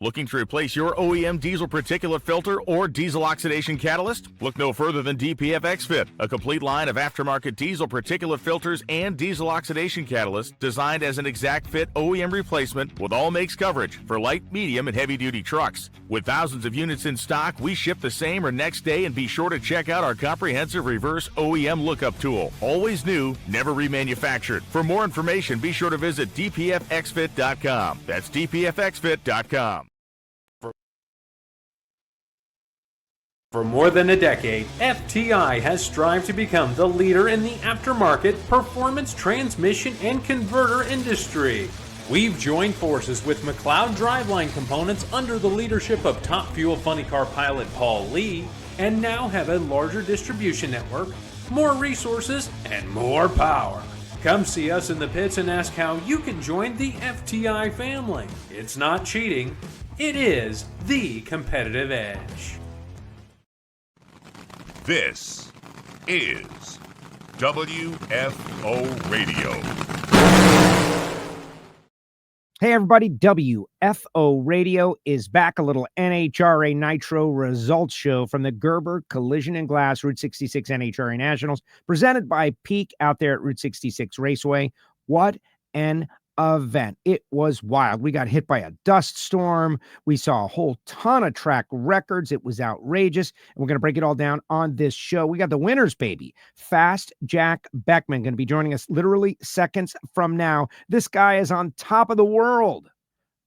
Looking to replace your OEM diesel particulate filter or diesel oxidation catalyst? Look no further than DPF XFit, a complete line of aftermarket diesel particulate filters and diesel oxidation catalyst designed as an exact fit OEM replacement with all makes coverage for light, medium, and heavy-duty trucks. With thousands of units in stock, we ship the same or next day, and be sure to check out our comprehensive reverse OEM lookup tool. Always new, never remanufactured. For more information, be sure to visit dpfxfit.com. That's dpfxfit.com. For more than a decade, FTI has strived to become the leader in the aftermarket performance transmission and converter industry. We've joined forces with McLeod Driveline Components under the leadership of Top Fuel Funny Car pilot Paul Lee, and now have a larger distribution network, more resources, and more power. Come see us in the pits and ask how you can join the FTI family. It's not cheating, it is the competitive edge. This is WFO Radio. Hey everybody, WFO Radio is back. A little NHRA Nitro results show from the Gerber Collision and Glass Route 66 NHRA Nationals, presented by Peak out there at Route 66 Raceway. What an event. It was wild. We got hit by a dust storm. We saw a whole ton of track records. It was outrageous. And we're going to break it all down on this show. We got the winners, baby. Fast Jack Beckman going to be joining us literally seconds from now. This guy is on top of the world.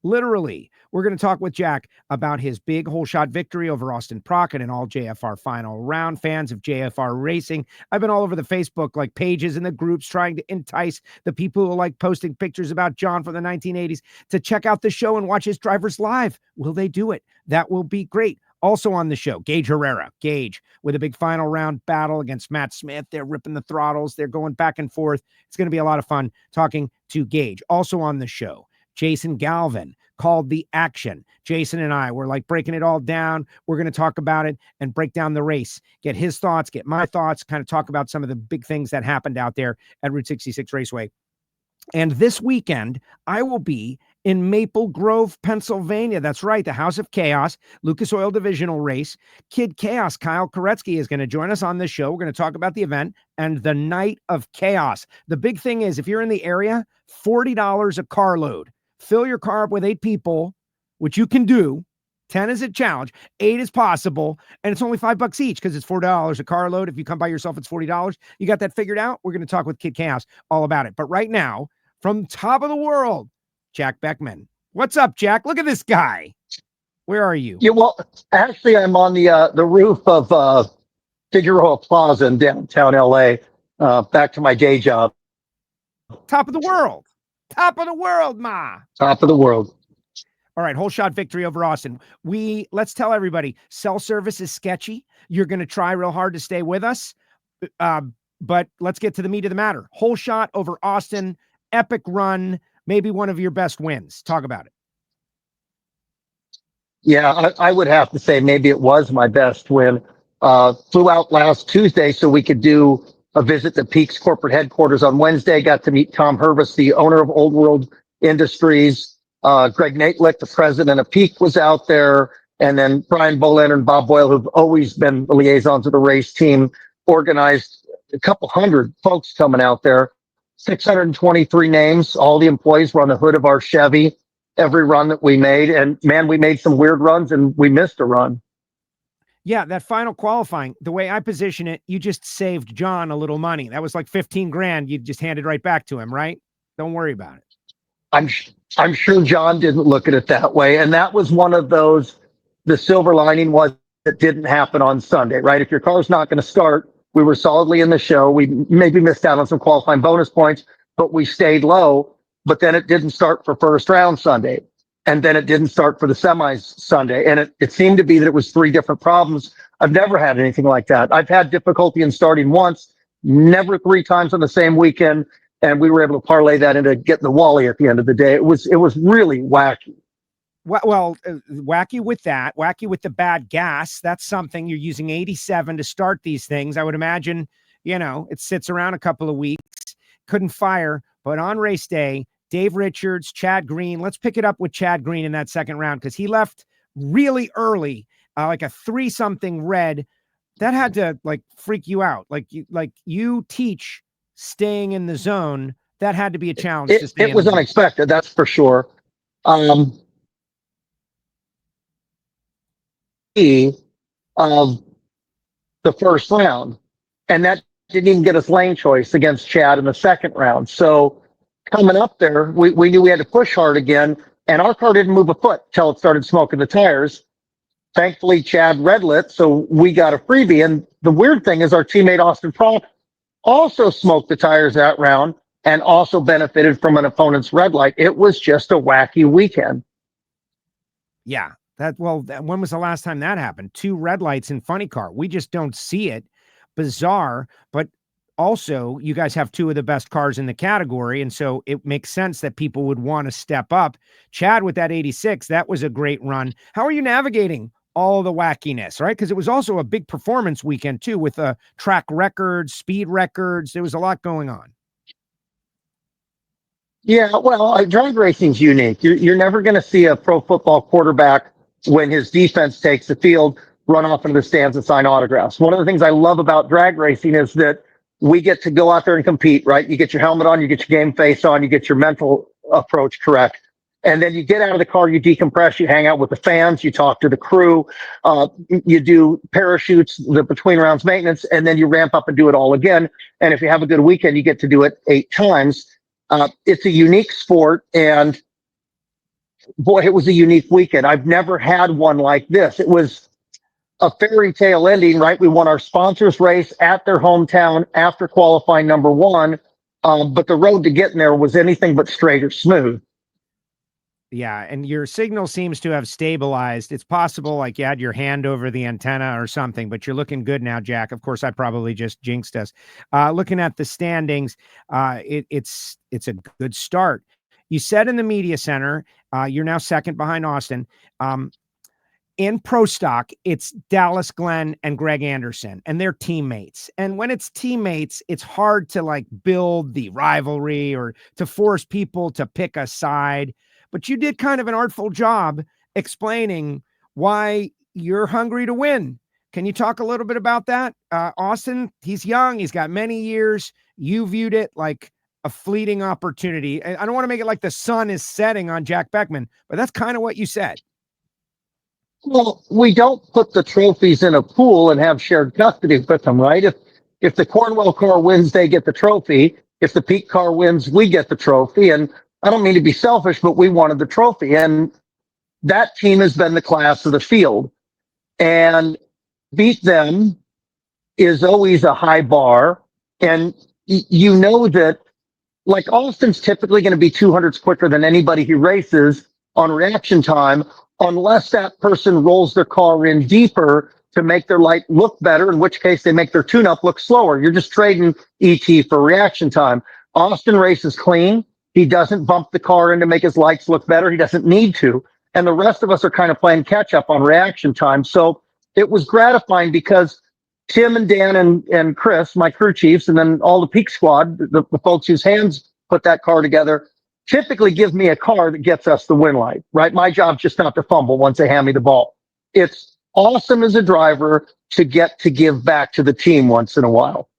Literally. We're going to talk with Jack about his big hole shot victory over Austin Prock in an all JFR final round. Fans of JFR racing, I've been all over the Facebook like pages and the groups trying to entice the people who like posting pictures about John from the 1980s to check out the show and watch his drivers live. Will they do it? That will be great. Also on the show, Gaige Herrera. Gaige with a big final round battle against Matt Smith. They're ripping the throttles. They're going back and forth. It's going to be a lot of fun talking to Gaige. Also on the show, Jason Galvin, called The Action. Jason and I were like breaking it all down. We're going to talk about it and break down the race, get his thoughts, get my thoughts, kind of talk about some of the big things that happened out there at Route 66 Raceway. And this weekend, I will be in Maple Grove, Pennsylvania. That's right, the House of Chaos, Lucas Oil Divisional Race. Kid Chaos, Kyle Koretsky, is going to join us on this show. We're going to talk about the event and the Night of Chaos. The big thing is, if you're in the area, $40 a carload. Fill your car up with 8 people, which you can do. 10 is a challenge. 8 is possible. And it's only $5 each because it's $4 a carload. If you come by yourself, it's $40. You got that figured out? We're going to talk with Kid Chaos all about it. But right now, from top of the world, Jack Beckman. What's up, Jack? Look at this guy. Where are you? Yeah, well, actually, I'm on the roof of Figueroa Plaza in downtown LA, back to my day job. Top of the world. Top of the world, ma. Top of the world. All right, whole shot victory over Austin. Let's tell everybody, cell service is sketchy. You're going to try real hard to stay with us, but let's get to the meat of the matter. Whole shot over Austin, epic run, maybe one of your best wins. Talk about it. Yeah, I would have to say maybe it was my best win. Flew out last Tuesday so we could do a visit to Peak's corporate headquarters on Wednesday. Got to meet Tom Hervis, the owner of Old World Industries. Greg Natelick, the president of Peak, was out there. And then Brian Bolander and Bob Boyle, who've always been the liaisons of the race team, organized a couple hundred folks coming out there. 623 names. All the employees were on the hood of our Chevy every run that we made. And man, we made some weird runs and we missed a run. Yeah, that final qualifying, the way I position it, you just saved John a little money. That was like 15 grand. You just handed right back to him, right? Don't worry about it. I'm sure John didn't look at it that way. And that was one of those, the silver lining was it didn't happen on Sunday, right? If your car's not going to start, we were solidly in the show. We maybe missed out on some qualifying bonus points, but we stayed low. But then it didn't start for first round Sunday. And then it didn't start for the semis Sunday. And it seemed to be that it was 3 different problems. I've never had anything like that. I've had difficulty in starting once, never 3 times on the same weekend. And we were able to parlay that into getting the Wally at the end of the day. It was really wacky. Well, wacky with that, wacky with the bad gas. That's something. You're using 87 to start these things. I would imagine, it sits around a couple of weeks, couldn't fire, but on race day, Dave Richards, Chad Green. Let's pick it up with Chad Green in that second round because he left really early, like a 3-something red. That had to like freak you out. Like you teach staying in the zone. That had to be a challenge to stay in the zone. It was unexpected, that's for sure. Of the first round, and that didn't even get us lane choice against Chad in the second round. So coming up there, we knew we had to push hard again, and our car didn't move a foot till it started smoking the tires. Thankfully, Chad red lit, so we got a freebie. And the weird thing is our teammate Austin Prock also smoked the tires that round and also benefited from an opponent's red light. It was just a wacky weekend. Yeah. When was the last time that happened? 2 red lights in funny car. We just don't see it. Bizarre, but also you guys have 2 of the best cars in the category. And so it makes sense that people would want to step up. Chad with that 86, that was a great run. How are you navigating all the wackiness, right? Because it was also a big performance weekend too, with track records, speed records. There was a lot going on. Yeah, well, drag racing's unique. You're never going to see a pro football quarterback when his defense takes the field, run off into the stands and sign autographs. One of the things I love about drag racing is that we get to go out there and compete, right? You get your helmet on, you get your game face on, you get your mental approach correct. And then you get out of the car, you decompress, you hang out with the fans, you talk to the crew, you do parachutes, the between rounds maintenance, and then you ramp up and do it all again. And if you have a good weekend, you get to do it 8 times. It's a unique sport, and boy, it was a unique weekend. I've never had one like this. It was a fairy tale ending, right? We won our sponsors race at their hometown after qualifying number 1, but the road to getting there was anything but straight or smooth. Yeah, and your signal seems to have stabilized. It's possible like you had your hand over the antenna or something, but you're looking good now, Jack. Of course, I probably just jinxed us. Looking at the standings, it's a good start. You said in the media center, you're now second behind Austin. In Pro Stock, it's Dallas Glenn and Greg Anderson, and they're teammates. And when it's teammates, it's hard to like build the rivalry or to force people to pick a side. But you did kind of an artful job explaining why you're hungry to win. Can you talk a little bit about that? Austin, he's young. He's got many years. You viewed it like a fleeting opportunity. I don't want to make it like the sun is setting on Jack Beckman, but that's kind of what you said. Well, we don't put the trophies in a pool and have shared custody with them, right? If the Cornwell car wins, they get the trophy. If the Peak car wins, we get the trophy. And I don't mean to be selfish, but we wanted the trophy. And that team has been the class of the field. And beat them is always a high bar. And you know that, like, Austin's typically going to be 200s quicker than anybody he races on reaction time, unless that person rolls their car in deeper to make their light look better, in which case they make their tune-up look slower. You're just trading ET for reaction time. Austin races clean. He doesn't bump the car in to make his lights look better. He doesn't need to. And the rest of us are kind of playing catch-up on reaction time. So it was gratifying because Tim and Dan and Chris, my crew chiefs, and then all the Peak squad, the folks whose hands put that car together, typically give me a car that gets us the win light, right? My job's just not to fumble once they hand me the ball. It's awesome as a driver to get to give back to the team once in a while.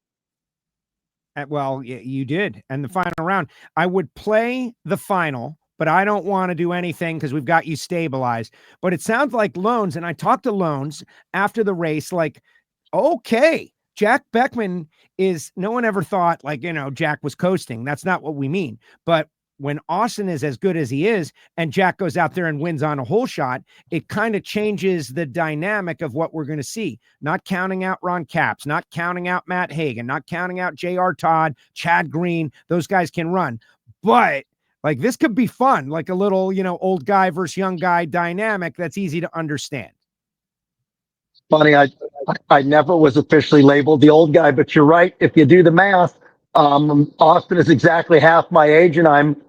Well, you did. And the final round, I would play the final, but I don't want to do anything because we've got you stabilized. But it sounds like Loans, and I talked to Loans after the race, like, okay, Jack Beckman no one ever thought like, Jack was coasting. That's not what we mean. But when Austin is as good as he is and Jack goes out there and wins on a hole shot, it kind of changes the dynamic of what we're going to see. Not counting out Ron Capps, not counting out Matt Hagan, not counting out J.R. Todd, Chad Green. Those guys can run. But like this could be fun, like a little, old guy versus young guy dynamic that's easy to understand. Funny, I never was officially labeled the old guy, but you're right. If you do the math, Austin is exactly half my age, and I'm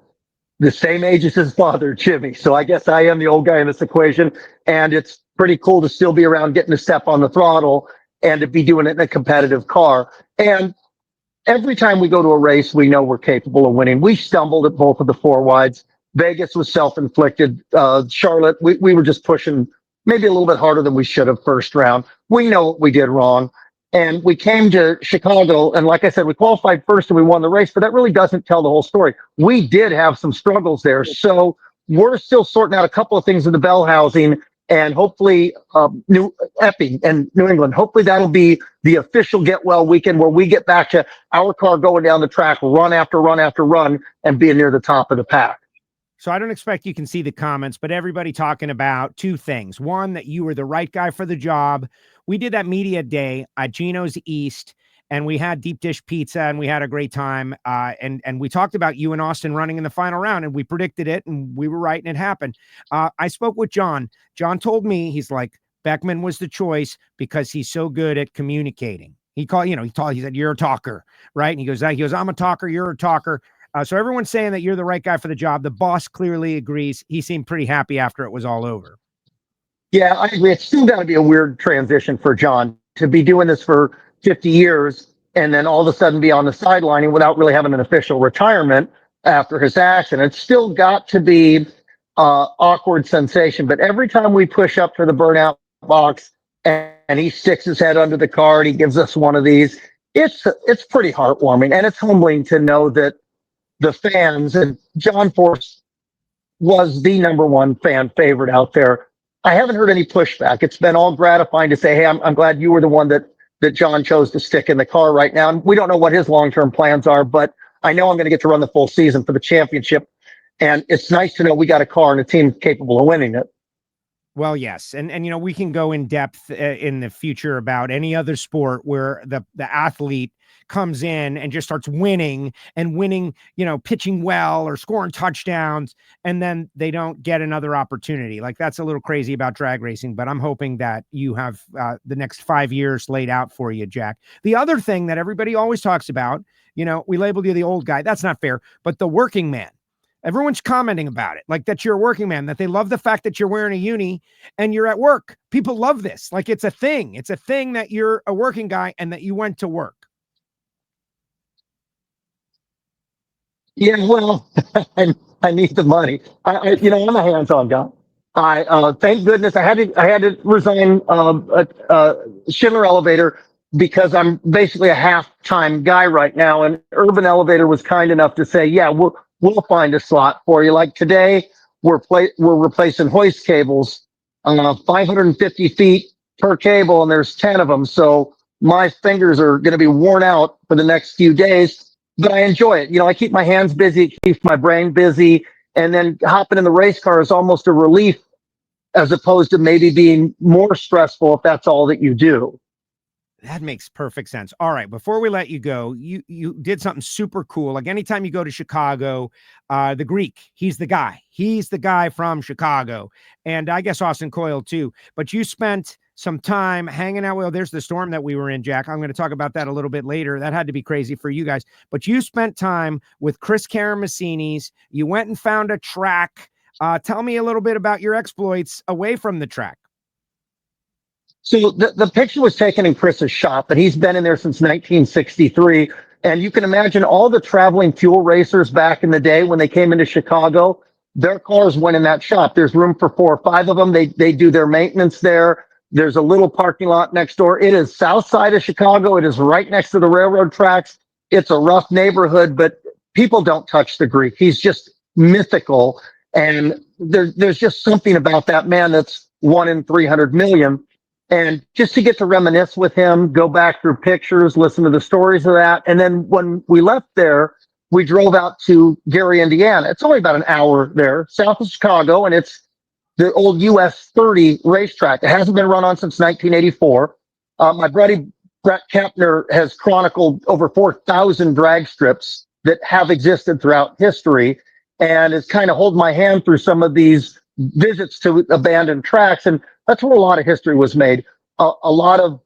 the same age as his father, Jimmy. So I guess I am the old guy in this equation, and it's pretty cool to still be around getting a step on the throttle and to be doing it in a competitive car. And every time we go to a race, we know we're capable of winning. We stumbled at both of the four wides. Vegas was self-inflicted. Charlotte, we were just pushing maybe a little bit harder than we should have first round. We know what we did wrong. And we came to Chicago, and like I said, we qualified first and we won the race, but that really doesn't tell the whole story. We did have some struggles there. So we're still sorting out a couple of things in the bell housing, and hopefully New Epping and New England, hopefully that'll be the official get well weekend where we get back to our car going down the track, run after run after run, and being near the top of the pack. So I don't expect you can see the comments, but everybody talking about two things. One, that you were the right guy for the job. We did that media day at Gino's East, and we had deep dish pizza, and we had a great time. And we talked about you and Austin running in the final round, and we predicted it, and we were right, and it happened. I spoke with John. John told me, he's like, Beckman was the choice because he's so good at communicating. He said, you're a talker, right? And he goes, I'm a talker, you're a talker. So everyone's saying that you're the right guy for the job. The boss clearly agrees. He seemed pretty happy after it was all over. Yeah, I agree. It's still got to be a weird transition for John to be doing this for 50 years and then all of a sudden be on the sidelining without really having an official retirement after his accident. It's still got to be awkward sensation. But every time we push up to the burnout box and he sticks his head under the car and he gives us one of these, it's pretty heartwarming, and it's humbling to know that the fans, and John Force was the number one fan favorite out there. I haven't heard any pushback. It's been all gratifying to say, hey, I'm glad you were the one that John chose to stick in the car right now. And we don't know what his long-term plans are, but I know I'm going to get to run the full season for the championship. And it's nice to know we got a car and a team capable of winning it. Well, yes. And we can go in depth in the future about any other sport where the athlete comes in and just starts winning, pitching well or scoring touchdowns, and then they don't get another opportunity. Like, that's a little crazy about drag racing, but I'm hoping that you have the next 5 years laid out for you, Jack. The other thing that everybody always talks about, we labeled you the old guy. That's not fair, but the working man. Everyone's commenting about it, like that you're a working man, that they love the fact that you're wearing a uni and you're at work. People love this. Like, it's a thing. It's a thing that you're a working guy and that you went to work. Yeah, well, I need the money. I'm a hands-on guy. Thank goodness I had to resign Schindler Elevator because I'm basically a half-time guy right now. And Urban Elevator was kind enough to say, yeah, we'll find a slot for you. Like today, we're replacing hoist cables, 550 feet per cable, and there's 10 of them. So my fingers are going to be worn out for the next few days. But I enjoy it. I keep my hands busy, it keeps my brain busy, and then hopping in the race car is almost a relief as opposed to maybe being more stressful if that's all that you do. That makes perfect sense. All right, before we let you go, you did something super cool. Like, anytime you go to Chicago, the Greek, he's the guy. He's the guy from Chicago. And I guess Austin Coyle too. But you spent some time hanging out. Well, there's the storm that we were in, Jack. I'm going to talk about that a little bit later. That had to be crazy for you guys. But you spent time with Chris Karamessinis. You went and found a track. Tell me a little bit about your exploits away from the track. So the picture was taken in Chris's shop, and he's been in there since 1963. And you can imagine all the traveling fuel racers back in the day when they came into Chicago, their cars went in that shop. There's room for 4 or 5 of them. They do their maintenance there. There's a little parking lot next door. It is south side of Chicago. It is right next to the railroad tracks. It's a rough neighborhood, but people don't touch the Greek. He's just mythical. And there's just something about that man that's 1 in 300 million. And just to get to reminisce with him, go back through pictures, listen to the stories of that. And then when we left there, we drove out to Gary, Indiana. It's only about an hour there, south of Chicago, and it's the old US 30 racetrack. It hasn't been run on since 1984. My buddy Brett Kempner has chronicled over 4,000 drag strips that have existed throughout history, and has kind of hold my hand through some of these visits to abandoned tracks. And that's where a lot of history was made. A lot of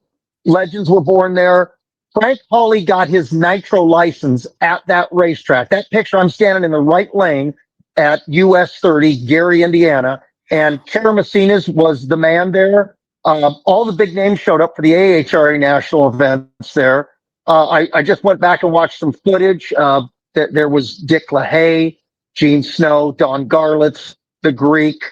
legends were born there. Frank Hawley got his nitro license at that racetrack. That picture, I'm standing in the right lane at US 30, Gary, Indiana. And Karamessinis was the man there. All the big names showed up for the AHRA national events there. I just went back and watched some footage. There was Dick LaHaye, Gene Snow, Don Garlitz, the Greek,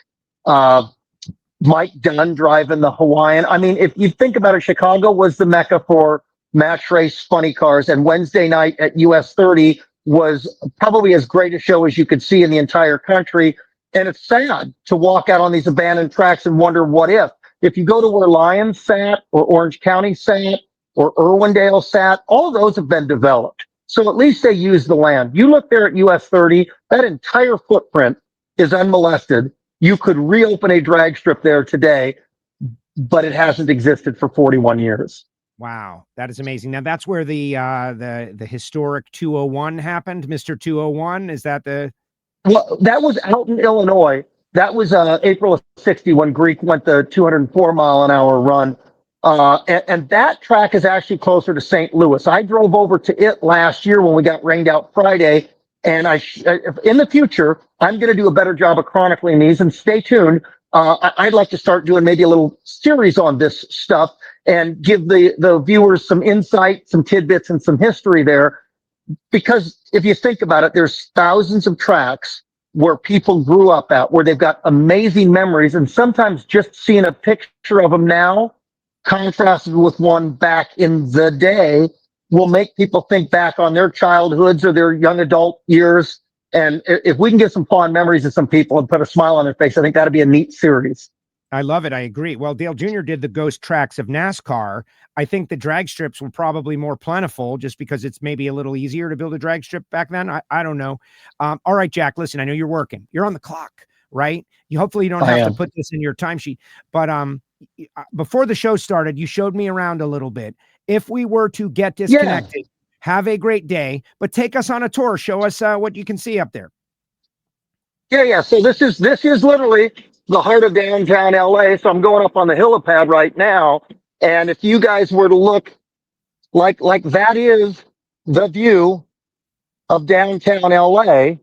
Mike Dunn driving the Hawaiian. I mean, if you think about it, Chicago was the mecca for match race funny cars, and Wednesday night at US 30 was probably as great a show as you could see in the entire country. And it's sad to walk out on these abandoned tracks and wonder what if. If you go to where Lyons sat, or Orange County sat, or Irwindale sat, all those have been developed. So at least they use the land. You look there at US 30, that entire footprint is unmolested. You could reopen a drag strip there today, but it hasn't existed for 41 years. Wow, that is amazing. Now that's where the historic 201 happened, Mr. 201. Is that the? Well, that was out in Illinois. That was April of '60 when Greek went the 204-mile-an-hour run. And that track is actually closer to St. Louis. I drove over to it last year when we got rained out Friday. And in the future, I'm going to do a better job of chronicling these. And stay tuned. I'd like to start doing maybe a little series on this stuff and give the viewers some insight, some tidbits, and some history there. Because if you think about it, there's thousands of tracks where people grew up at, where they've got amazing memories. And sometimes just seeing a picture of them now, contrasted with one back in the day, will make people think back on their childhoods or their young adult years. And if we can get some fond memories of some people and put a smile on their face, I think that'd be a neat series. I love it. I agree. Well, Dale Jr. did the ghost tracks of NASCAR. I think the drag strips were probably more plentiful just because it's maybe a little easier to build a drag strip back then. I don't know. All right, Jack, listen, I know you're working. You're on the clock, right? Hopefully you don't have to put this in your timesheet. But before the show started, you showed me around a little bit. If we were to get disconnected, have a great day, but take us on a tour. Show us what you can see up there. Yeah. So this is literally the heart of downtown LA. So I'm going up on the helipad right now. And if you guys were to look like that is the view of downtown LA.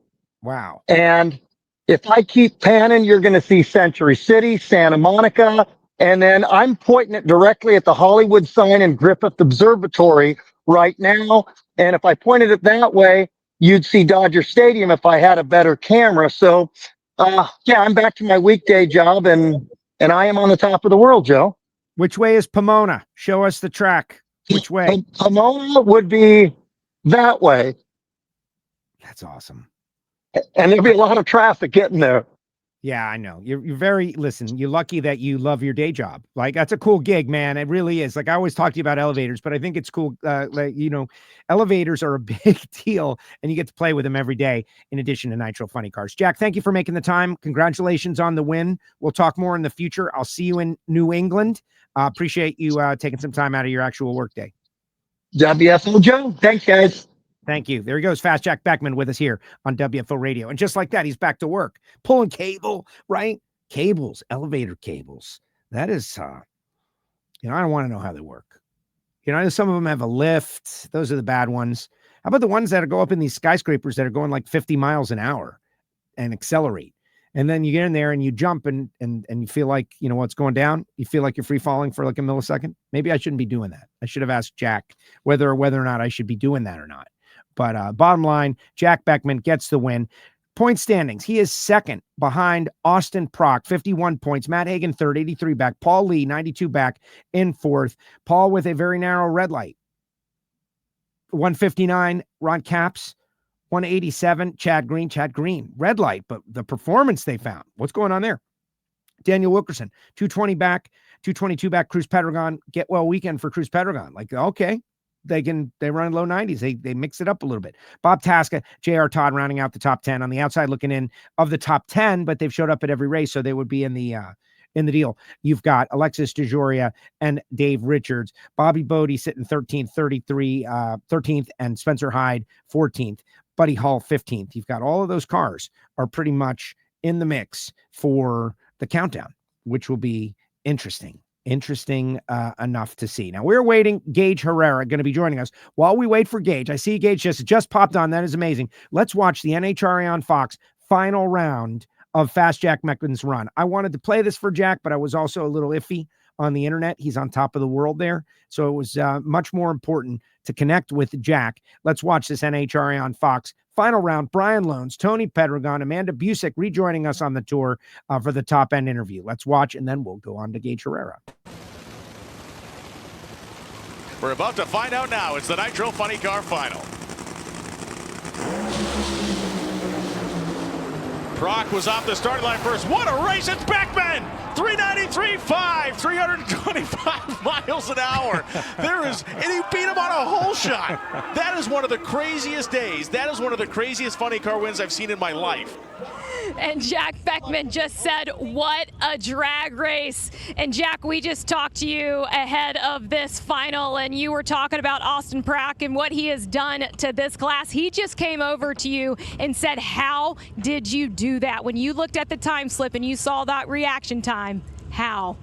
Wow. And if I keep panning, you're going to see Century City, Santa Monica, and then I'm pointing it directly at the Hollywood sign and Griffith Observatory right now. And if I pointed it that way, you'd see Dodger Stadium if I had a better camera. So, I'm back to my weekday job, and I am on the top of the world, Joe. Which way is Pomona? Show us the track. Which way? Pomona would be that way. That's awesome. And there'll be a lot of traffic getting there. Yeah, I know. You're you're lucky that you love your day job. Like, that's a cool gig, man. It really is. Like, I always talk to you about elevators, but I think it's cool. Elevators are a big deal, and you get to play with them every day in addition to Nitro Funny Cars. Jack, thank you for making the time. Congratulations on the win. We'll talk more in the future. I'll see you in New England. Appreciate you taking some time out of your actual work day. WFO Joe. Thanks, guys. Thank you. There he goes. Fast Jack Beckman with us here on WFO Radio. And just like that, he's back to work, pulling cable, right? Cables, elevator cables. That is, I don't want to know how they work. Some of them have a lift. Those are the bad ones. How about the ones that go up in these skyscrapers that are going like 50 miles an hour and accelerate? And then you get in there and you jump and you feel like, what's going down. You feel like you're free falling for like a millisecond. Maybe I shouldn't be doing that. I should have asked Jack whether or not I should be doing that or not. But bottom line, Jack Beckman gets the win. Point standings. He is second behind Austin Prock, 51 points. Matt Hagan third, 83 back. Paul Lee, 92 back in fourth. Paul with a very narrow red light. 159, Ron Capps. 187, Chad Green. Red light, but the performance they found. What's going on there? Daniel Wilkerson, 220 back, 222 back. Cruz Pedregon, get well weekend for Cruz Pedregon. Like, okay. They run in low 90s. They mix it up a little bit. Bob Tasca, J.R. Todd rounding out the top 10 on the outside looking in of the top 10, but they've showed up at every race, so they would be in the deal. You've got Alexis DeJoria and Dave Richards. Bobby Bodie sitting 13th, 13th, and Spencer Hyde 14th. Buddy Hall 15th. You've got all of those cars are pretty much in the mix for the countdown, which will be interesting enough to see. Now we're waiting. Gaige Herrera going to be joining us. While we wait for Gaige, I see Gaige just popped on. That is amazing. Let's watch the NHRA on Fox final round of Fast Jack Beckman's run. I wanted to play this for Jack, but I was also a little iffy on the internet. He's on top of the world there. So it was much more important to connect with Jack. Let's watch this NHRA on Fox. Final round, Brian Loans, Tony Pedregon, Amanda Busick rejoining us on the tour for the top end interview. Let's watch, and then we'll go on to Gaige Herrera. We're about to find out now. It's the Nitro Funny Car Final. Prock was off the starting line first. What a race! It's Beckman! 393.5, 325 miles an hour. And he beat him on a hole shot. That is one of the craziest days. That is one of the craziest funny car wins I've seen in my life. And Jack Beckman just said, what a drag race. And Jack, we just talked to you ahead of this final, and you were talking about Austin Prock and what he has done to this class. He just came over to you and said, how did you do that? When you looked at the time slip and you saw that reaction time, how?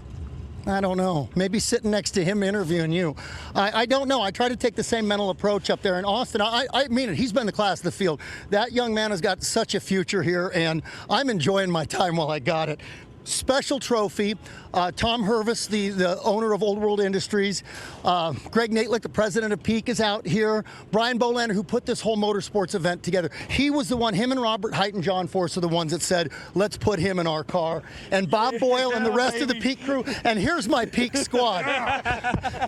I don't know. Maybe sitting next to him interviewing you. I don't know. I try to take the same mental approach up there in Austin. I mean it. He's been the class of the field. That young man has got such a future here, and I'm enjoying my time while I got it. Special trophy. Tom Hervis, the owner of Old World Industries. Greg Natelick, the president of Peak, is out here. Brian Bolander, who put this whole motorsports event together. He was the one, him and Robert Height and John Force are the ones that said, let's put him in our car. And Bob Boyle and the rest of the Peak crew. And here's my Peak squad.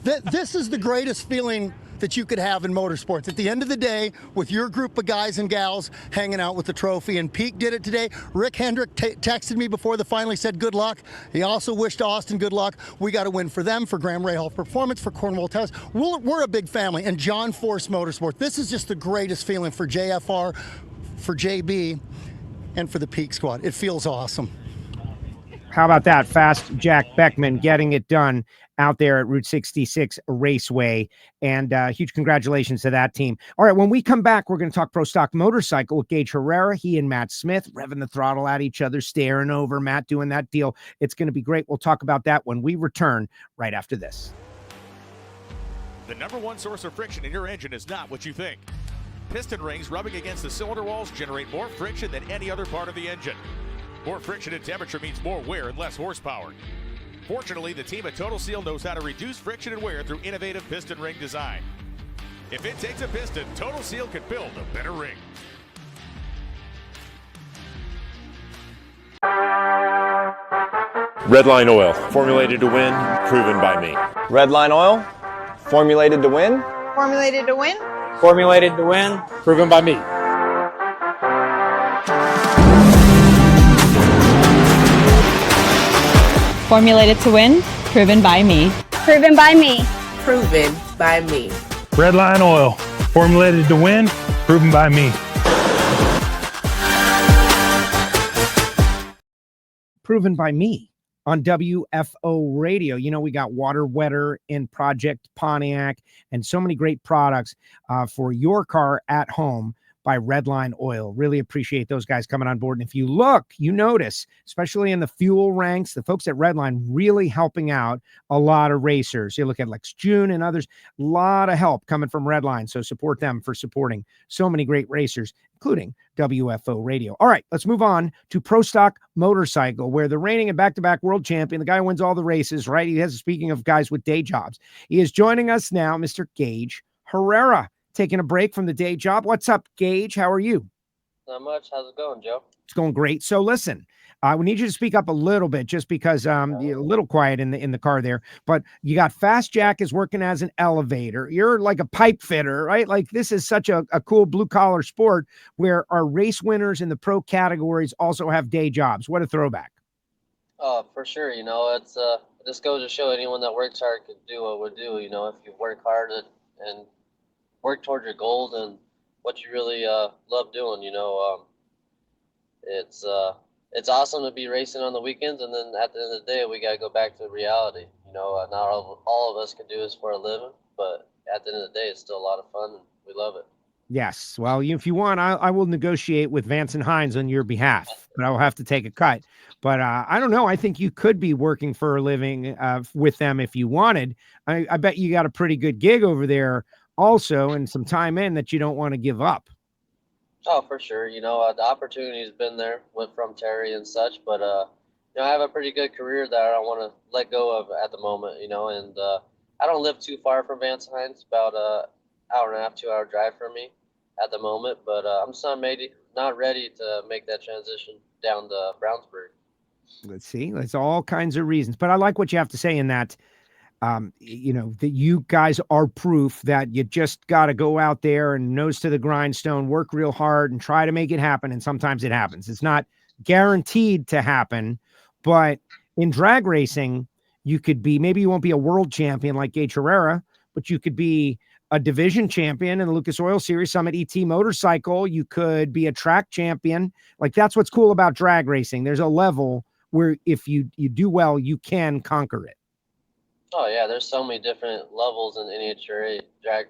This is the greatest feeling that you could have in motorsports. At the end of the day, with your group of guys and gals hanging out with the trophy, and Peak did it today. Rick Hendrick texted me before the final. He said good luck. He also wished Austin good luck. We got to win for them, for Graham Rahal Performance, for Cornwall Test. We're a big family, and John Force Motorsport. This is just the greatest feeling for JFR, for JB, and for the Peak squad. It feels awesome. How about that? Fast Jack Beckman getting it done out there at Route 66 Raceway. And huge congratulations to that team. All right, when we come back, we're going to talk Pro Stock Motorcycle with Gaige Herrera. He and Matt Smith revving the throttle at each other, staring over Matt doing that deal. It's going to be great. We'll talk about that when we return right after this. The number one source of friction in your engine is not what you think. Piston rings rubbing against the cylinder walls generate more friction than any other part of the engine. More friction and temperature means more wear and less horsepower. Fortunately, the team at Total Seal knows how to reduce friction and wear through innovative piston ring design. If it takes a piston, Total Seal can build a better ring. Redline Oil, formulated to win, proven by me. Redline Oil, formulated to win. Formulated to win. Formulated to win, proven by me. Formulated to win, proven by me. Proven by me. Proven by me. Redline Oil, formulated to win, proven by me. Proven by me on WFO Radio. You know, we got Water Wetter in Project Pontiac and so many great products for your car at home by Redline Oil. Really appreciate those guys coming on board. And if you look, you notice, especially in the fuel ranks, the folks at Redline really helping out a lot of racers. You look at Lex June and others, a lot of help coming from Redline. So support them for supporting so many great racers, including WFO Radio. All right, let's move on to Pro Stock Motorcycle, where the reigning and back-to-back world champion, the guy who wins all the races, right? He has, speaking of guys with day jobs, he is joining us now, Mr. Gaige Herrera. Taking a break from the day job. What's up, Gaige? How are you? Not much. How's it going, Joe? It's going great. So listen, we need you to speak up a little bit just because you're a little quiet in the car there. But you got Fast Jack is working as an elevator. You're like a pipe fitter, right? Like this is such a cool blue collar sport where our race winners in the pro categories also have day jobs. What a throwback. Oh, for sure. You know, it's this goes to show anyone that works hard could do what we do. You know, if you work hard and work towards your goals and what you really love doing, you know. It's awesome to be racing on the weekends, and then at the end of the day, we got to go back to reality. You know, not all of us can do this for a living, but at the end of the day, it's still a lot of fun, and we love it. Yes. Well, if you want, I will negotiate with Vance and Hines on your behalf, but I will have to take a cut. But I don't know. I think you could be working for a living with them if you wanted. I bet you got a pretty good gig over there also, and some time in that you don't want to give up. Oh, for sure. You know, the opportunity's been there from Terry and such, but I have a pretty good career that I don't want to let go of at the moment, and I don't live too far from Vance Hines, about an hour and a half, 2 hour drive from me at the moment, but I'm just not ready to make that transition down to Brownsburg. Let's see. There's all kinds of reasons, but I like what you have to say in that, that you guys are proof that you just got to go out there and nose to the grindstone, work real hard and try to make it happen. And sometimes it happens. It's not guaranteed to happen, but in drag racing, you could be, maybe you won't be a world champion like Gaige Herrera, but you could be a division champion in the Lucas Oil Series, Summit ET motorcycle. You could be a track champion. Like, that's what's cool about drag racing. There's a level where if you do well, you can conquer it. Oh yeah, there's so many different levels in NHRA drag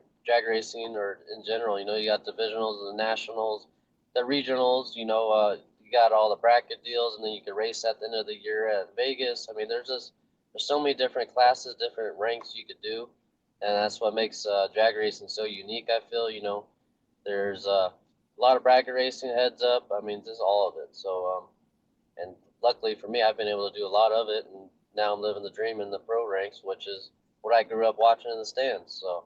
racing, or in general. You got divisionals, the nationals, the regionals. You got all the bracket deals, and then you can race at the end of the year at Vegas. I mean, there's so many different classes, different ranks you could do, and that's what makes drag racing so unique. I feel, there's a lot of bracket racing, heads up. I mean, just all of it. So, and luckily for me, I've been able to do a lot of it, and now I'm living the dream in the pro ranks, which is what I grew up watching in the stands. So,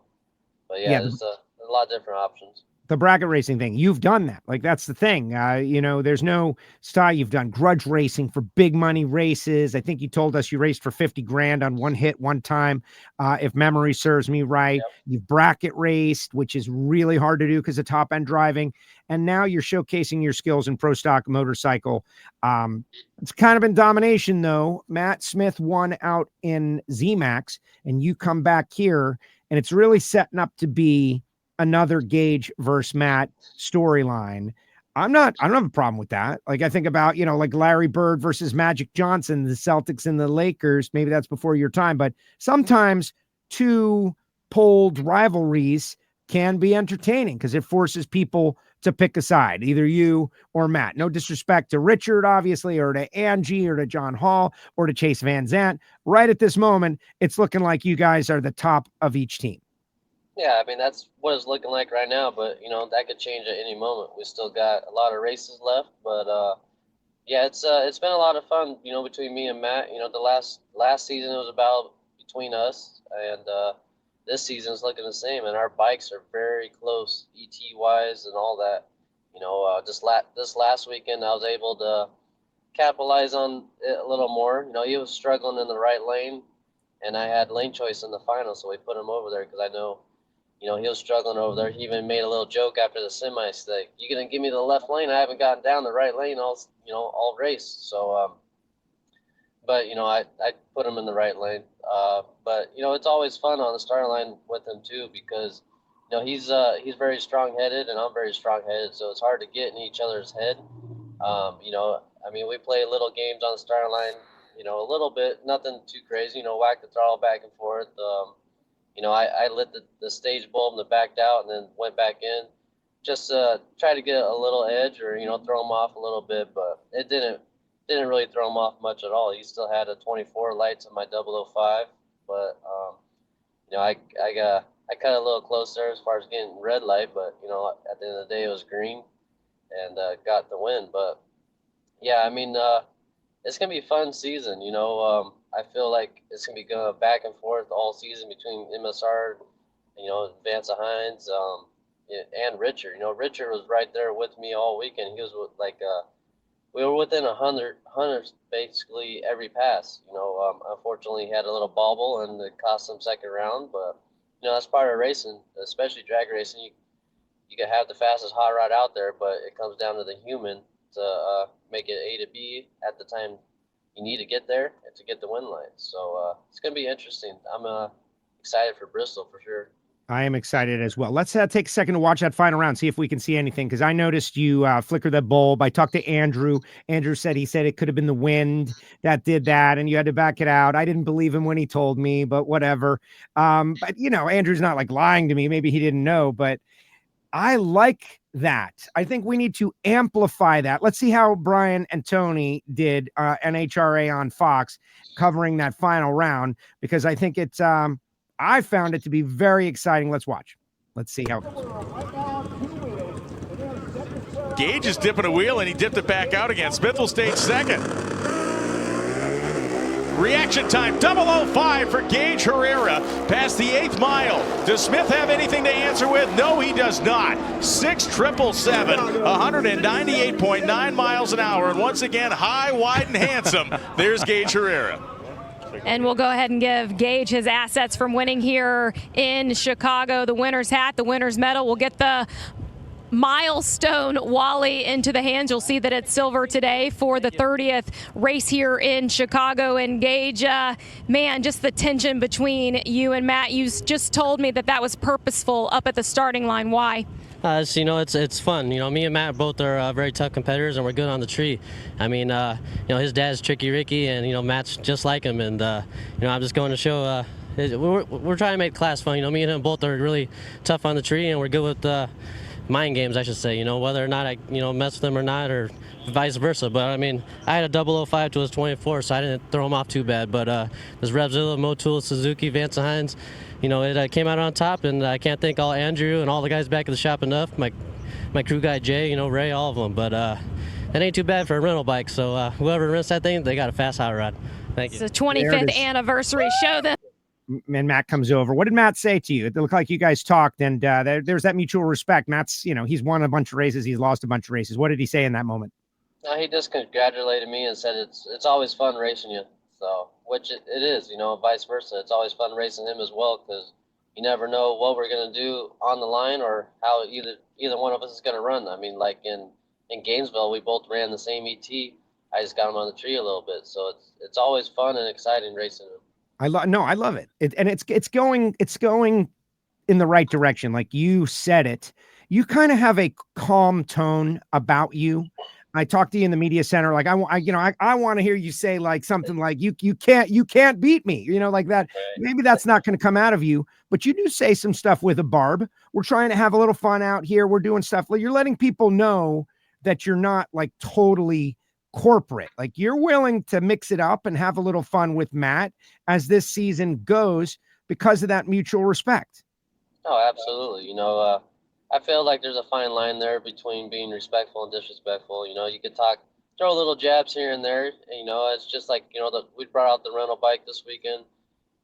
but yeah, there's a lot of different options. The bracket racing thing, you've done that. Like, that's the thing. There's no style. You've done grudge racing for big money races. I think you told us you raced for 50 grand on one hit one time, if memory serves me right. Yep. You've bracket raced, which is really hard to do because of top end driving. And now you're showcasing your skills in pro stock motorcycle. It's kind of in domination, though. Matt Smith won out in ZMAX, and you come back here, and it's really setting up to be another Gaige versus Matt storyline. I don't have a problem with that. Like, I think about, like Larry Bird versus Magic Johnson, the Celtics and the Lakers. Maybe that's before your time, but sometimes two polled rivalries can be entertaining because it forces people to pick a side, either you or Matt. No disrespect to Richard, obviously, or to Angie, or to John Hall, or to Chase Van Zandt. Right at this moment, it's looking like you guys are the top of each team. Yeah, I mean, that's what it's looking like right now, but, that could change at any moment. We still got a lot of races left, but, yeah, it's been a lot of fun, between me and Matt. The last season it was about between us, and this season's looking the same, and our bikes are very close, ET-wise and all that. This last weekend I was able to capitalize on it a little more. He was struggling in the right lane, and I had lane choice in the final, so we put him over there because I know he was struggling over there. He even made a little joke after the semi, like, "You gonna give me the left lane? I haven't gotten down the right lane all race." So, but I put him in the right lane. But it's always fun on the starting line with him too, because he's very strong-headed and I'm very strong-headed, so it's hard to get in each other's head. I mean, we play little games on the starting line, a little bit, nothing too crazy. Whack the throttle back and forth. I lit the stage bulb and then backed out and then went back in, just try to get a little edge, or throw him off a little bit, but it didn't really throw him off much at all. He still had a 24 lights on my 005, but I cut a little close there as far as getting red light, but at the end of the day it was green, and got the win. But yeah, I mean, it's gonna be a fun season. I feel like it's gonna be going back and forth all season between MSR, Vance Hines, and Richard. Richard was right there with me all weekend. He was we were within 100 basically every pass. Unfortunately, he had a little bobble and it cost him second round, but that's part of racing, especially drag racing. You can have the fastest hot rod out there, but it comes down to the human to make it A to B at the time you need to get there and to get the win line. So it's going to be interesting. I'm excited for Bristol for sure. I am excited as well. Let's take a second to watch that final round, see if we can see anything, because I noticed you flicker the bulb. I talked to Andrew. Andrew said it could have been the wind that did that, and you had to back it out. I didn't believe him when he told me, but whatever. But, Andrew's not like lying to me. Maybe he didn't know, but I like that. I think we need to amplify that. Let's see how Brian and Tony did NHRA on Fox covering that final round, because I think it's I found it to be very exciting. Let's watch. Let's see how it goes. Gaige is dipping a wheel, and he dipped it back out again. Smith will stage second. Reaction time, 005 for Gaige Herrera past the 8th mile. Does Smith have anything to answer with? No, he does not. 6,777, 198.9 miles an hour. And once again, high, wide, and handsome. There's Gaige Herrera. And we'll go ahead and give Gaige his assets from winning here in Chicago. The winner's hat, the winner's medal. We'll get the milestone Wally into the hands. You'll see that it's silver today for the 30th race here in Chicago. And Gaige, man, just the tension between you and Matt. You just told me that was purposeful up at the starting line. Why? It's fun. Me and Matt both are very tough competitors, and we're good on the tree. I mean, his dad's Tricky Ricky, and Matt's just like him. And I'm just going to show we're trying to make class fun. Me and him both are really tough on the tree, and we're good with mind games, I should say. Whether or not I mess with them or not, or vice versa. But I mean, I had a 005 to his 24, so I didn't throw him off too bad. But this Revzilla, Motul, Suzuki, Vance Hines, it came out on top, and I can't thank all Andrew and all the guys back at the shop enough. My crew guy Jay, Ray, all of them. But that ain't too bad for a rental bike. So whoever rents that thing, they got a fast hot rod. Thank you. It's the 25th anniversary. Show them. And Matt comes over. What did Matt say to you? It looked like you guys talked, and there's that mutual respect. Matt's, he's won a bunch of races, he's lost a bunch of races. What did he say in that moment? He just congratulated me and said it's always fun racing you. So, which it is, vice versa. It's always fun racing him as well, because you never know what we're gonna do on the line or how either one of us is gonna run. I mean, like in Gainesville, we both ran the same ET. I just got him on the tree a little bit, so it's always fun and exciting racing him. I love it. It's going in the right direction. Like you said it, you kind of have a calm tone about you. I talked to you in the media center. Like I want to hear you say like something like you can't beat me, like that. Maybe that's not going to come out of you, but you do say some stuff with a barb. We're trying to have a little fun out here. We're doing stuff. You're letting people know that you're not like totally corporate. Like you're willing to mix it up and have a little fun with Matt as this season goes because of that mutual respect. Oh, absolutely. I feel like there's a fine line there between being respectful and disrespectful. You could throw little jabs here and there. It's just like, we brought out the rental bike this weekend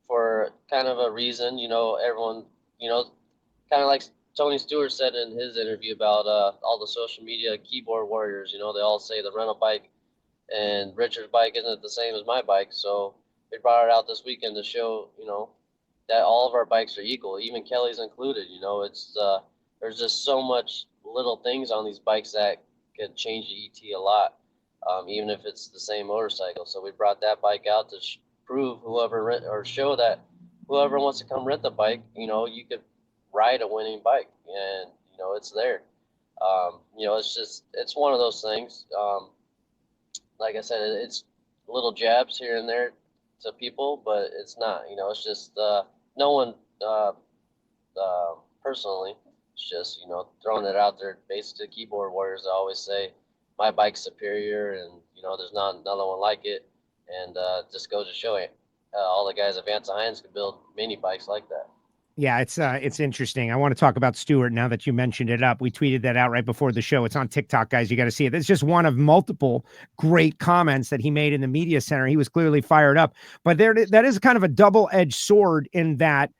for kind of a reason. Everyone, kind of like Tony Stewart said in his interview about all the social media keyboard warriors. They all say the rental bike and Richard's bike isn't the same as my bike. So we brought it out this weekend to show, that all of our bikes are equal, even Kelly's included. It's there's just so much little things on these bikes that could change the ET a lot, even if it's the same motorcycle. So we brought that bike out to prove show that whoever wants to come rent the bike, you could ride a winning bike, and it's there. It's one of those things. Like I said, it's little jabs here and there to people, but it's not. It's just no one personally. It's just throwing it out there. Basically, keyboard warriors always say my bike's superior, and there's not another one like it. And just goes to show you, all the guys at Vance Hines could build mini bikes like that. Yeah, it's interesting. I want to talk about Stewart now that you mentioned it up. We tweeted that out right before the show. It's on TikTok, guys. You got to see it. It's just one of multiple great comments that he made in the media center. He was clearly fired up. But that is kind of a double-edged sword in that,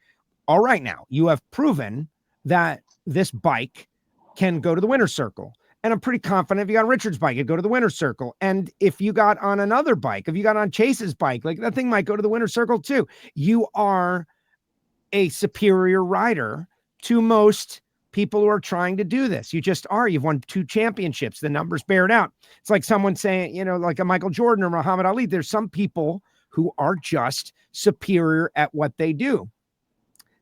all right, now, you have proven that this bike can go to the winner's circle. And I'm pretty confident if you got Richard's bike, it'd go to the winner's circle. And if you got on another bike, if you got on Chase's bike, like that thing might go to the winner's circle too. You are a superior rider to most people who are trying to do this. You just are. You've won 2 championships. The numbers bear it out. It's like someone saying, like a Michael Jordan or Muhammad Ali. There's some people who are just superior at what they do.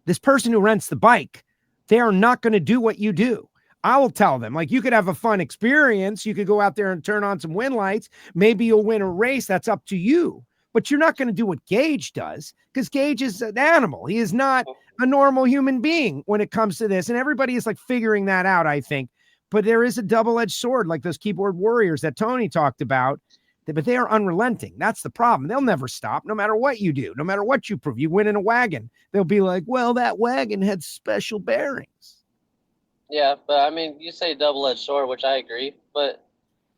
This person who rents the bike, they are not going to do what you do. I will tell them, like, you could have a fun experience. You could go out there and turn on some wind lights. Maybe you'll win a race. That's up to you. But you're not going to do what Gaige does, because Gaige is an animal. He is not a normal human being when it comes to this. And everybody is like figuring that out, I think. But there is a double-edged sword, like those keyboard warriors that Tony talked about. But they are unrelenting. That's the problem. They'll never stop, no matter what you do, no matter what you prove. You win in a wagon. They'll be like, well, that wagon had special bearings. Yeah, but I mean, you say double-edged sword, which I agree. But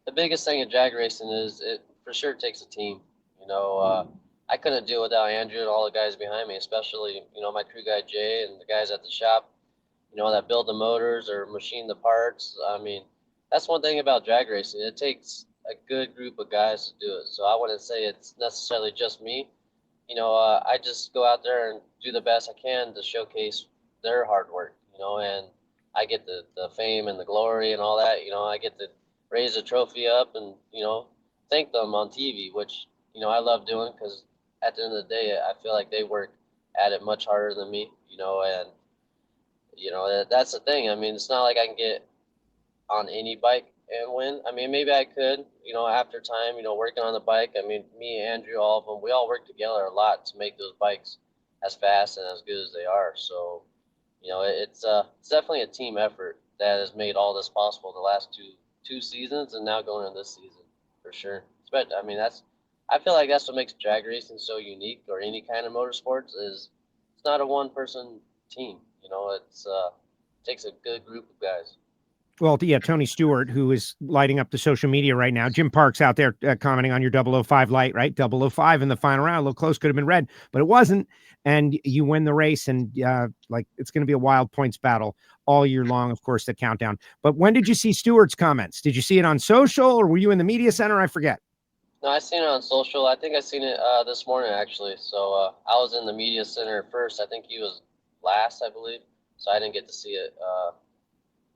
the biggest thing in drag racing is it for sure takes a team. I couldn't do it without Andrew and all the guys behind me, especially, you know, my crew guy Jay and the guys at the shop, you know, that build the motors or machine the parts. I mean, that's one thing about drag racing. It takes a good group of guys to do it. So I wouldn't say it's necessarily just me. You know, I just go out there and do the best I can to showcase their hard work, you know, and I get the fame and the glory and all that. You know, I get to raise the trophy up and, you know, thank them on TV, which, you know, I love doing because at the end of the day, I feel like they work at it much harder than me, you know, and, you know, that's the thing. I mean, it's not like I can get on any bike and win. I mean, maybe I could, you know, after time, you know, working on the bike. I mean, me, Andrew, all of them, we all work together a lot to make those bikes as fast and as good as they are. So, you know, it's definitely a team effort that has made all this possible the last two seasons and now going into this season for sure. But I mean, I feel like that's what makes drag racing so unique, or any kind of motorsports, is it's not a one-person team. You know, it takes a good group of guys. Well, yeah, Tony Stewart, who is lighting up the social media right now. Jim Park's out there commenting on your 005 light, right? 005 in the final round. A little close, could have been red, but it wasn't. And you win the race, and like, it's going to be a wild points battle all year long, of course, the countdown. But when did you see Stewart's comments? Did you see it on social, or were you in the media center? I forget. No, I seen it on social. I think I seen it this morning, actually. So I was in the media center first. I think he was last, I believe. So I didn't get to see it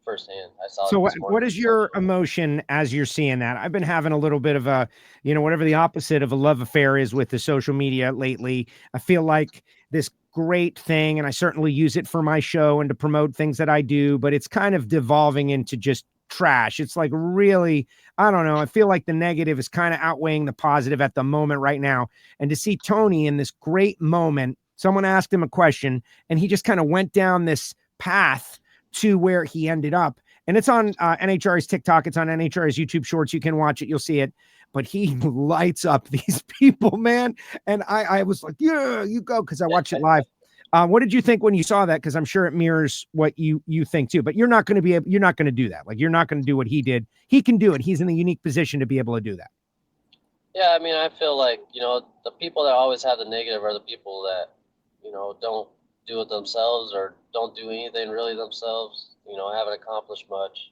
firsthand. I saw it. So what is your emotion as you're seeing that? I've been having a little bit of a, you know, whatever the opposite of a love affair is with the social media lately. I feel like this great thing, and I certainly use it for my show and to promote things that I do, but it's kind of devolving into just trash. It's like, really, I don't know. I feel like the negative is kind of outweighing the positive at the moment right now. And to see Tony in this great moment, someone asked him a question and he just kind of went down this path to where he ended up. And it's on NHRA's TikTok. It's on NHRA's YouTube Shorts. You can watch it. You'll see it. But he lights up these people, man. And I was like, yeah, you go, because I watched it live. What did you think when you saw that? Because I'm sure it mirrors what you think too. But you're not going to do that. Like, you're not going to do what he did. He can do it. He's in the unique position to be able to do that. Yeah, I mean, I feel like, you know, the people that always have the negative are the people that, you know, don't do it themselves or don't do anything really themselves, you know, haven't accomplished much.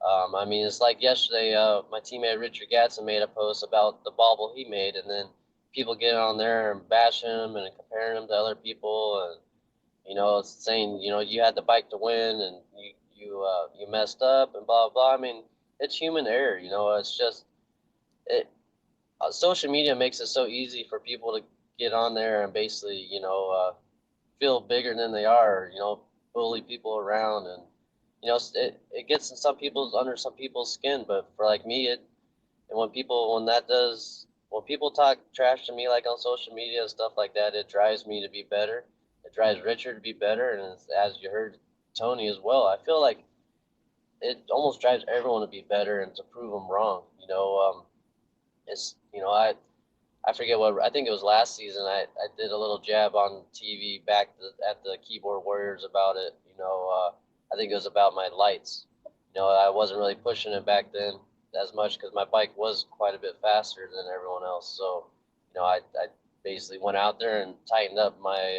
I mean, it's like yesterday, my teammate Richard Gatson made a post about the bauble he made, and then people get on there and bash him and comparing him to other people, and, you know, saying, you know, you had the bike to win and you messed up and blah, blah. I mean, it's human error, you know. It's just, social media makes it so easy for people to get on there and basically, you know, feel bigger than they are, you know, bully people around, and, you know, it gets under some people's skin. But for like me, when people talk trash to me, like on social media and stuff like that, it drives me to be better. It drives Richard to be better, and as you heard Tony as well, I feel like it almost drives everyone to be better and to prove them wrong. You know, it's, you know, I forget what, I think it was last season, I did a little jab on TV back at the Keyboard Warriors about it. You know, I think it was about my lights. You know, I wasn't really pushing it back then as much because my bike was quite a bit faster than everyone else. So, you know, I basically went out there and tightened up my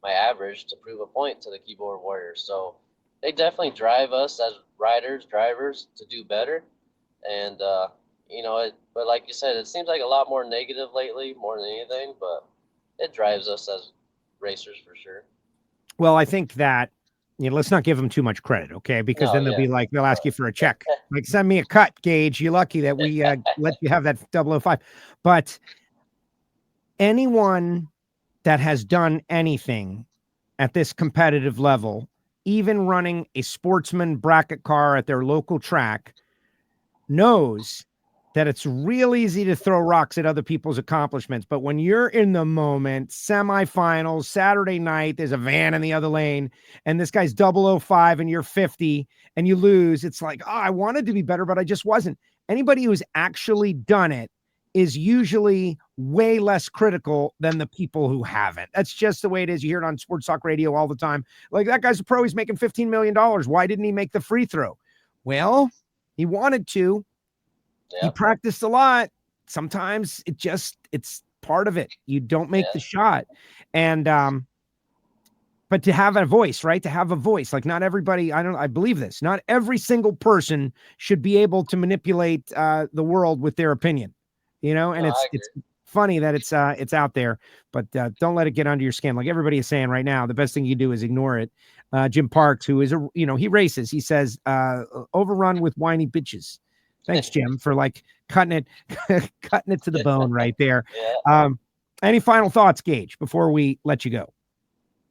my average to prove a point to the Keyboard Warriors. So they definitely drive us as riders, drivers, to do better. And, you know, but like you said, it seems like a lot more negative lately, more than anything, but it drives us as racers for sure. Well, I think that, you know, let's not give them too much credit, okay? Because then they'll be like, they'll ask you for a check. Like, send me a cut, Gaige. You're lucky that we let you have that 005. But anyone that has done anything at this competitive level, even running a sportsman bracket car at their local track, knows that it's real easy to throw rocks at other people's accomplishments. But when you're in the moment, semifinals, Saturday night, there's a van in the other lane, and this guy's 005 and you're 50 and you lose, it's like, oh, I wanted to be better, but I just wasn't. Anybody who's actually done it is usually way less critical than the people who haven't. That's just the way it is. You hear it on sports talk radio all the time. Like, that guy's a pro, he's making $15 million. Why didn't he make the free throw? Well, he wanted to. He practiced a lot. Sometimes it's part of it. You don't make the shot. And, but to have a voice, right? To have a voice, like not everybody, I believe this, not every single person should be able to manipulate the world with their opinion, and it's funny that it's out there, but don't let it get under your skin. Like everybody is saying right now, the best thing you do is ignore it. Jim Parks, who is he races, he says, overrun with whiny bitches. Thanks, Jim, for like cutting it to the bone right there. Any final thoughts, Gaige, before we let you go?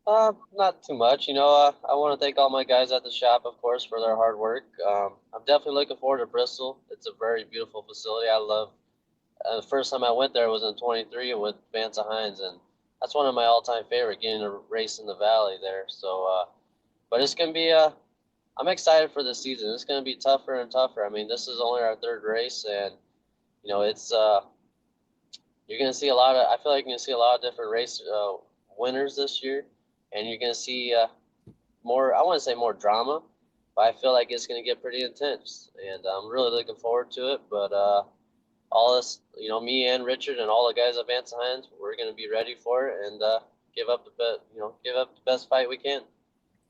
Not too much. I want to thank all my guys at the shop, of course, for their hard work. I'm definitely looking forward to Bristol. It's a very beautiful facility. I love. The first time I went there was in 23 with Vance Hines, and that's one of my all-time favorite, getting to race in the valley there. So, but it's gonna be I'm excited for this season. It's gonna be tougher and tougher. I mean, this is only our third race, and it's you're gonna see I feel like you're gonna see a lot of different race winners this year. And you're going to see more, I want to say more drama, but I feel like it's going to get pretty intense. And I'm really looking forward to it. But all this, me and Richard and all the guys at Vance Hines, we're going to be ready for it and give up the best fight we can.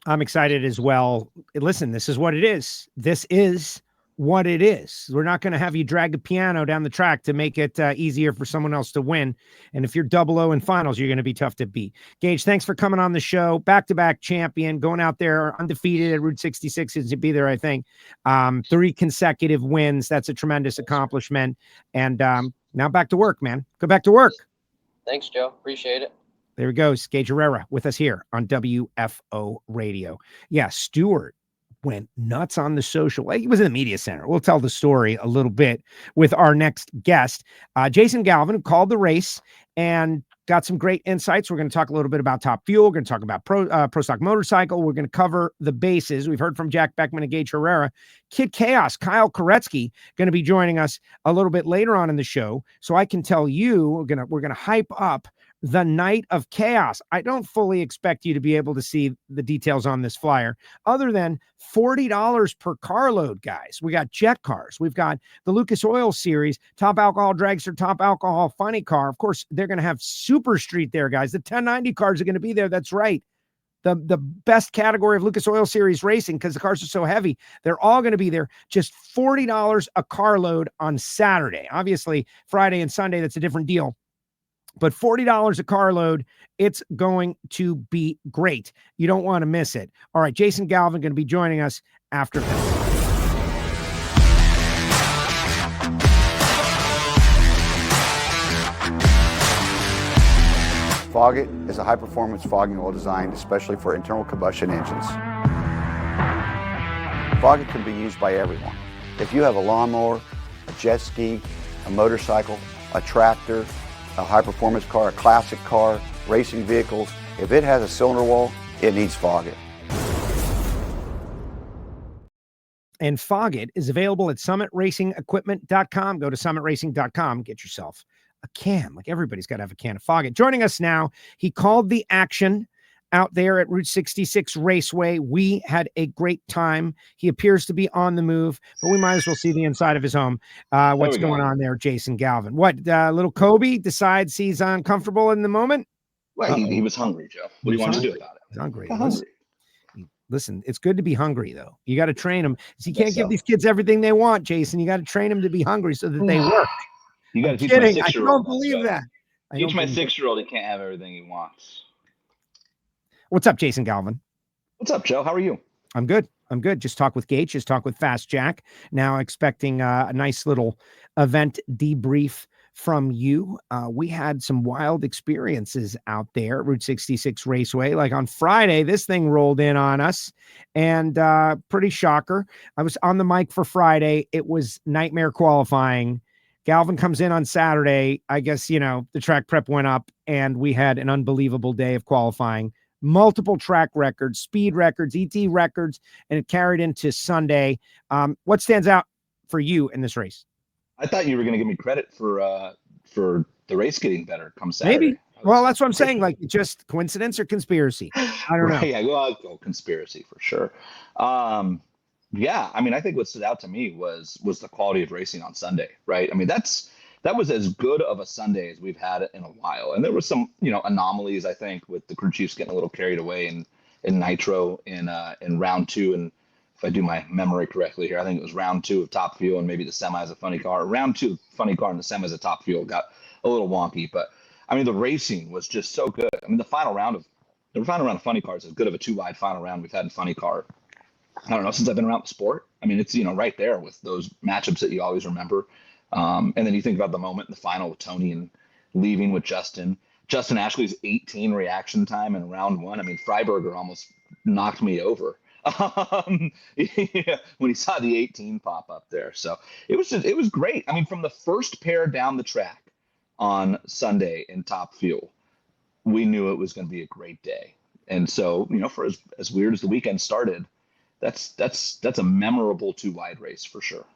I'm excited as well. Listen, this is what it is. This is what it is. We're not going to have you drag a piano down the track to make it easier for someone else to win. And if you're 0-0 in finals, you're going to be tough to beat. Gaige, thanks for coming on the show. Back-to-back champion, going out there undefeated at Route 66 is to be there, I think. 3 consecutive wins. That's a tremendous accomplishment. And now back to work, man. Go back to work. Thanks, Joe. Appreciate it. There he goes. Gaige Herrera with us here on WFO Radio. Yeah, Stewart went nuts on the social. He was in the media center. We'll tell the story a little bit with our next guest, Jason Galvin, who called the race and got some great insights. We're going to talk a little bit about Top Fuel. We're going to talk about Pro Stock Motorcycle. We're going to cover the bases. We've heard from Jack Beckman and Gaige Herrera. Kid Chaos, Kyle Koretsky, going to be joining us a little bit later on in the show. So I can tell you, we're going to hype up the night of chaos. I don't fully expect you to be able to see the details on this flyer other than $40 per carload, guys. We got jet cars. We've got the Lucas Oil Series, Top Alcohol Dragster, Top Alcohol Funny Car. Of course, they're going to have Super Street there, guys. The 1090 cars are going to be there. That's right. The best category of Lucas Oil Series racing, because the cars are so heavy. They're all going to be there. Just $40 a carload on Saturday. Obviously, Friday and Sunday, that's a different deal. But $40 a carload, it's going to be great. You don't want to miss it. All right, Jason Galvin going to be joining us after this. Foggit is a high-performance fogging oil designed especially for internal combustion engines. Foggit can be used by everyone. If you have a lawnmower, a jet ski, a motorcycle, a tractor, a high-performance car, a classic car, racing vehicles, if it has a cylinder wall, it needs Foggit. And Foggit is available at summitracingequipment.com. Go to summitracing.com, get yourself a can. Like everybody's got to have a can of Foggit. Joining us now, he called the action out there at Route 66 Raceway. We had a great time. He appears to be on the move, but we might as well see the inside of his home. What's going on there, Jason Galvin? What, little Kobe decides he's uncomfortable in the moment? Well, he was hungry, Joe. What do you want to do about it? He's hungry. Listen, it's good to be hungry, though. You got to train them. You can't give these kids everything they want, Jason. You got to train them to be hungry so that they work. You got to teach my 6-year-old. I don't believe that. Teach my 6-year-old he can't have everything he wants. What's up, Jason Galvin? What's up, Joe? How are you? I'm good. Just talk with Gaige. Just talk with Fast Jack. Now expecting a nice little event debrief from you. We had some wild experiences out there at Route 66 Raceway. Like on Friday, this thing rolled in on us, and pretty shocker. I was on the mic for Friday. It was nightmare qualifying. Galvin comes in on Saturday. I guess, the track prep went up, and we had an unbelievable day of qualifying. Multiple track records, speed records, ET records, and it carried into Sunday. What stands out for you in this race? I thought you were going to give me credit for the race getting better come Saturday. Maybe. Well, that's what I'm saying. Like, just coincidence or conspiracy? I don't know. Yeah, well, conspiracy for sure. Yeah, I mean, I think what stood out to me was the quality of racing on Sunday, right? I mean, that's that was as good of a Sunday as we've had in a while. And there was some, anomalies, I think, with the crew chiefs getting a little carried away in Nitro in round 2. And if I do my memory correctly here, I think it was round 2 of Top Fuel and maybe the semi is a funny car. Round 2 funny car and the semi is a Top Fuel got a little wonky. But I mean, the racing was just so good. I mean, the final round of funny cars is as good of a 2-wide final round we've had in funny car. I don't know, since I've been around the sport. I mean, it's, right there with those matchups that you always remember. And then you think about the moment in the final with Tony and leaving with Justin Ashley's 18 reaction time in round 1. I mean, Freiberger almost knocked me over when he saw the 18 pop up there. So it was great. I mean, from the first pair down the track on Sunday in Top Fuel, we knew it was going to be a great day. And so, for as weird as the weekend started, that's a memorable 2-wide race for sure.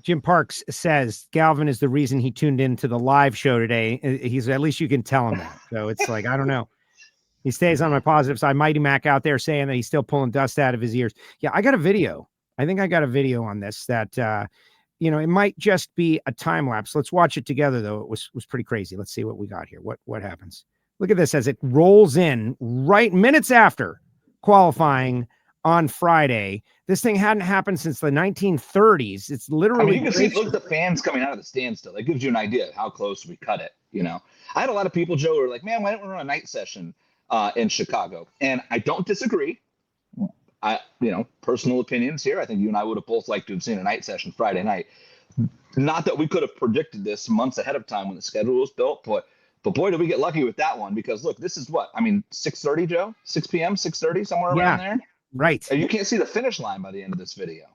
Jim Parks says Galvin is the reason he tuned into the live show today. He's at least you can tell him that. So it's like, I don't know. He stays on my positive side. Mighty Mac out there saying that he's still pulling dust out of his ears. Yeah, I got a video. I think I got a video on this that, it might just be a time lapse. Let's watch it together, though. It was pretty crazy. Let's see what we got here. What happens? Look at this as it rolls in right minutes after qualifying on Friday. This thing hadn't happened since the 1930s. It's literally. You can see, look at the fans coming out of the stand still. That gives you an idea of how close we cut it. I had a lot of people, Joe, who were like, man, why don't we run a night session in Chicago? And I don't disagree. Personal opinions here. I think you and I would have both liked to have seen a night session Friday night. Not that we could have predicted this months ahead of time when the schedule was built, but boy, did we get lucky with that one, because look, this is 6:30, Joe? 6 p.m., 6:30, somewhere around there? Right. And you can't see the finish line by the end of this video.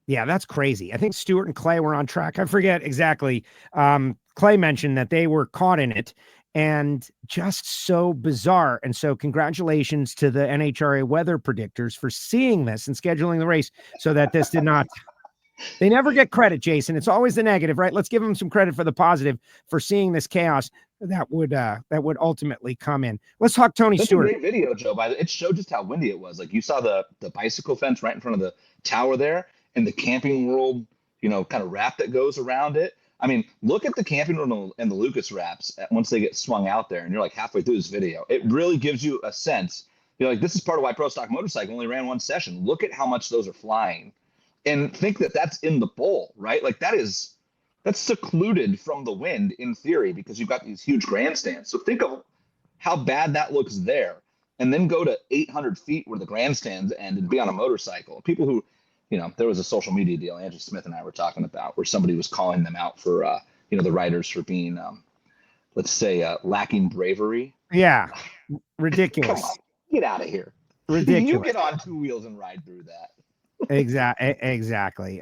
Yeah, that's crazy. I think Stewart and Clay were on track. I forget exactly. Clay mentioned that they were caught in it, and just so bizarre. And so congratulations to the NHRA weather predictors for seeing this and scheduling the race so that this did not. They never get credit, Jason. It's always the negative, right? Let's give them some credit for the positive for seeing this chaos that would ultimately come in. Let's talk Tony Stewart. A great video, Joe. It showed just how windy it was. Like, you saw the bicycle fence right in front of the tower there, and the Camping World, kind of wrap that goes around it. I mean, look at the Camping World and the Lucas wraps once they get swung out there, and you're like halfway through this video. It really gives you a sense. You're like, this is part of why Pro Stock Motorcycle only ran one session. Look at how much those are flying. And think that that's in the bowl, right? Like, that's secluded from the wind in theory, because you've got these huge grandstands. So think of how bad that looks there, and then go to 800 feet where the grandstands end and be on a motorcycle. People who, there was a social media deal Andrew Smith and I were talking about where somebody was calling them out for, the riders for being, let's say, lacking bravery. Yeah, ridiculous. Come on, get out of here. Ridiculous. You get on 2 wheels and ride through that. Exactly.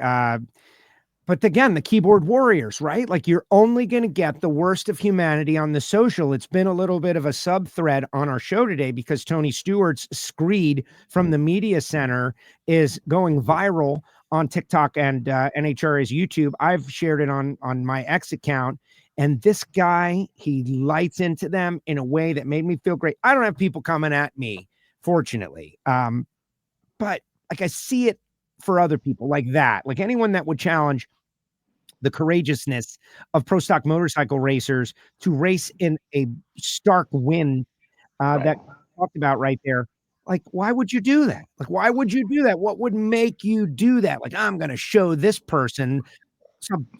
But again, the keyboard warriors, right? Like, you're only going to get the worst of humanity on the social. It's been a little bit of a sub thread on our show today because Tony Stewart's screed from the media center is going viral on TikTok and NHRA's YouTube. I've shared it on my X account, and this guy, he lights into them in a way that made me feel great. I don't have people coming at me, fortunately. But like, I see it for other people like that, like anyone that would challenge the courageousness of pro stock motorcycle racers to race in a stark wind that we talked about right there. Like, why would you do that? Like, why would you do that? What would make you do that? Like, I'm going to show this person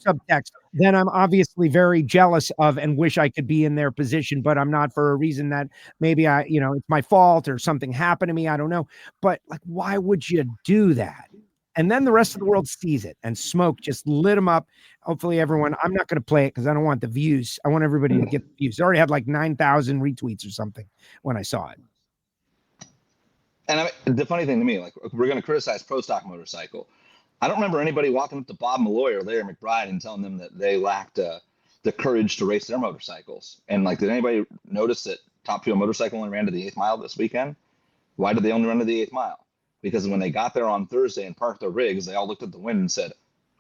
subtext. Then I'm obviously very jealous of and wish I could be in their position, but I'm not, for a reason that maybe it's my fault or something happened to me. I don't know. But like, why would you do that? And then the rest of the world sees it, and smoke just lit them up. Hopefully everyone, I'm not going to play it because I don't want the views. I want everybody to get the views. It already had like 9,000 retweets or something when I saw it. And the funny thing to me, like, we're going to criticize Pro Stock Motorcycle. I don't remember anybody walking up to Bob Malloy or Larry McBride and telling them that they lacked the courage to race their motorcycles. And like, did anybody notice that Top Fuel Motorcycle only ran to the 8th mile this weekend? Why did they only run to the 8th mile? Because when they got there on Thursday and parked their rigs, they all looked at the wind and said,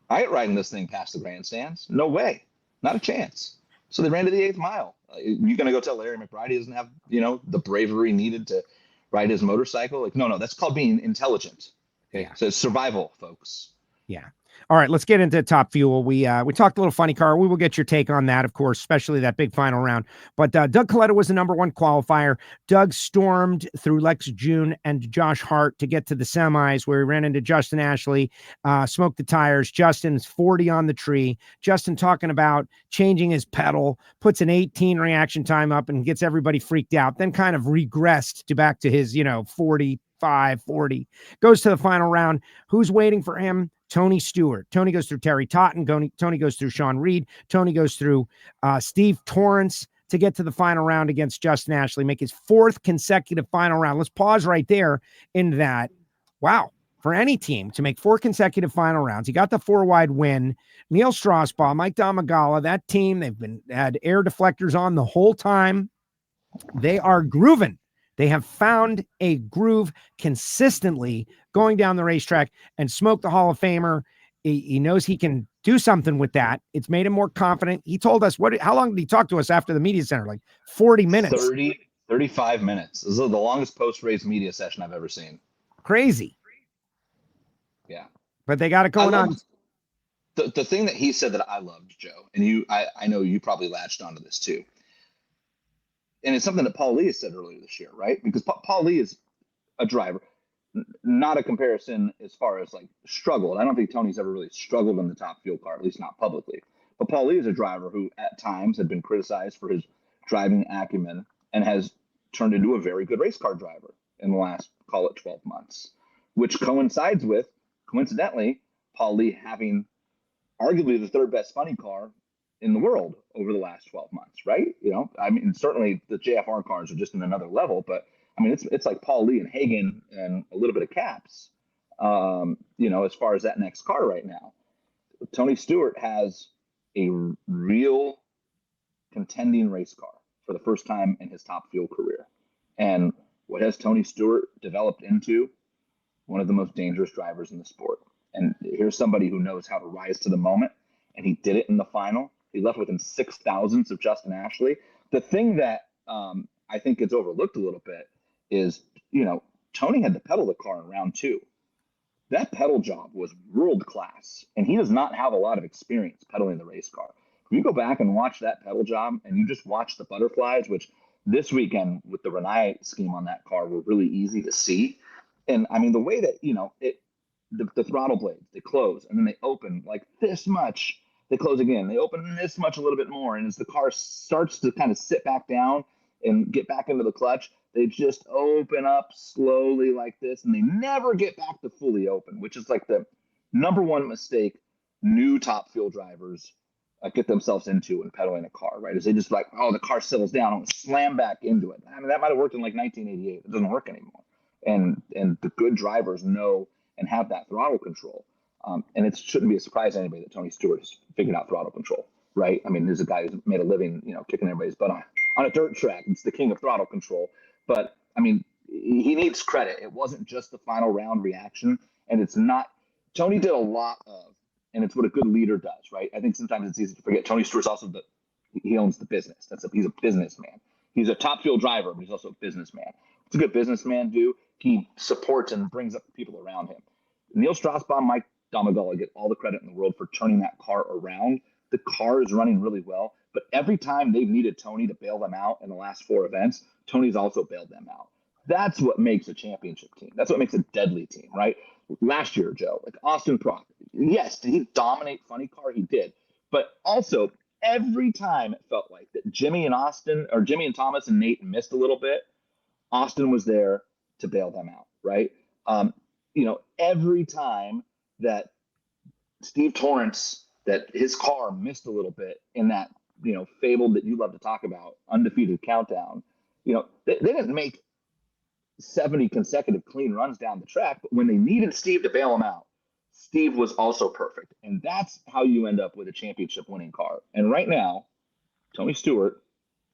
I ain't riding this thing past the grandstands. No way. Not a chance. So they ran to the 8th mile. You're going to go tell Larry McBride he doesn't have, the bravery needed to ride his motorcycle? Like, no, that's called being intelligent. Okay. Yeah. So it's survival, folks. Yeah. All right, let's get into Top Fuel. We talked a little funny car. We will get your take on that, of course, especially that big final round. But Doug Coletta was the number one qualifier. Doug stormed through Lex June and Josh Hart to get to the semis, where he ran into Justin Ashley, smoked the tires. Justin's 40 on the tree. Justin talking about changing his pedal, puts an 18 reaction time up and gets everybody freaked out, then kind of regressed to back to his, 45, 40. Goes to the final round. Who's waiting for him? Tony Stewart. Tony goes through Terry Totten. Tony goes through Sean Reed. Tony goes through Steve Torrence to get to the final round against Justin Ashley, make his fourth consecutive final round. Let's pause right there in that. Wow. For any team to make four consecutive final rounds. He got the 4-wide win. Neil Strasbaugh, Mike Domagala, that team, they've had air deflectors on the whole time. They are grooving. They have found a groove consistently going down the racetrack, and Smoke, the Hall of Famer, he knows he can do something with that. It's made him more confident. He told us how long did he talk to us after the media center? Like 40 minutes. 35 minutes. This is the longest post-race media session I've ever seen. Crazy. Yeah. But they got it going on. The thing that he said that I loved, Joe, and I know you probably latched onto this too. And it's something that Paul Lee has said earlier this year, right? Because Paul Lee is a driver, not a comparison as far as like struggled. I don't think Tony's ever really struggled in the Top Fuel car, at least not publicly. But Paul Lee is a driver who at times had been criticized for his driving acumen and has turned into a very good race car driver in the last, call it 12 months, which coincides with, coincidentally, Paul Lee having arguably the third best funny car in the world over the last 12 months, right? I mean, certainly the JFR cars are just in another level, but I mean, it's like Paul Lee and Hagan and a little bit of Caps, as far as that next car right now. Tony Stewart has a real contending race car for the first time in his Top Fuel career. And what has Tony Stewart developed into? One of the most dangerous drivers in the sport. And here's somebody who knows how to rise to the moment, and he did it in the final. He left within 6 thousandths of Justin Ashley. The thing that I think gets overlooked a little bit is, Tony had to pedal the car in round 2. That pedal job was world class, and he does not have a lot of experience pedaling the race car. If you go back and watch that pedal job, and you just watch the butterflies, which this weekend with the Reinhart scheme on that car were really easy to see. And I mean, the way that, the throttle blades, they close and then they open like this much. They close again. They open this much a little bit more. And as the car starts to kind of sit back down and get back into the clutch, they just open up slowly like this. And they never get back to fully open, which is like the number one mistake new Top Fuel drivers get themselves into in pedaling a car, right? Is they just like, the car settles down and slam back into it. I mean, that might have worked in like 1988. It doesn't work anymore. And the good drivers know and have that throttle control. And it shouldn't be a surprise to anybody that Tony Stewart has figured out throttle control, right? I mean, there's a guy who's made a living, kicking everybody's butt on a dirt track. It's the king of throttle control. But, I mean, he needs credit. It wasn't just the final round reaction. And it's not – Tony did a lot of – and it's what a good leader does, right? I think sometimes it's easy to forget. Tony Stewart's also he owns the business. He's a businessman. He's a Top Fuel driver, but he's also a businessman. What's a good businessman do? He supports and brings up the people around him. Neil Strasbaugh, Mike Domagala get all the credit in the world for turning that car around. The car is running really well, but every time they've needed Tony to bail them out in the last 4 events, Tony's also bailed them out. That's what makes a championship team. That's what makes a deadly team, right? Last year, Joe, like Austin Prock, yes, did he dominate funny car? He did. But also, every time it felt like that Jimmy and Thomas and Nate missed a little bit, Austin was there to bail them out, right? Every time that Steve Torrence, that his car missed a little bit in that, fable that you love to talk about, undefeated countdown, they didn't make 70 consecutive clean runs down the track, but when they needed Steve to bail them out, Steve was also perfect. And that's how you end up with a championship winning car. And right now, Tony Stewart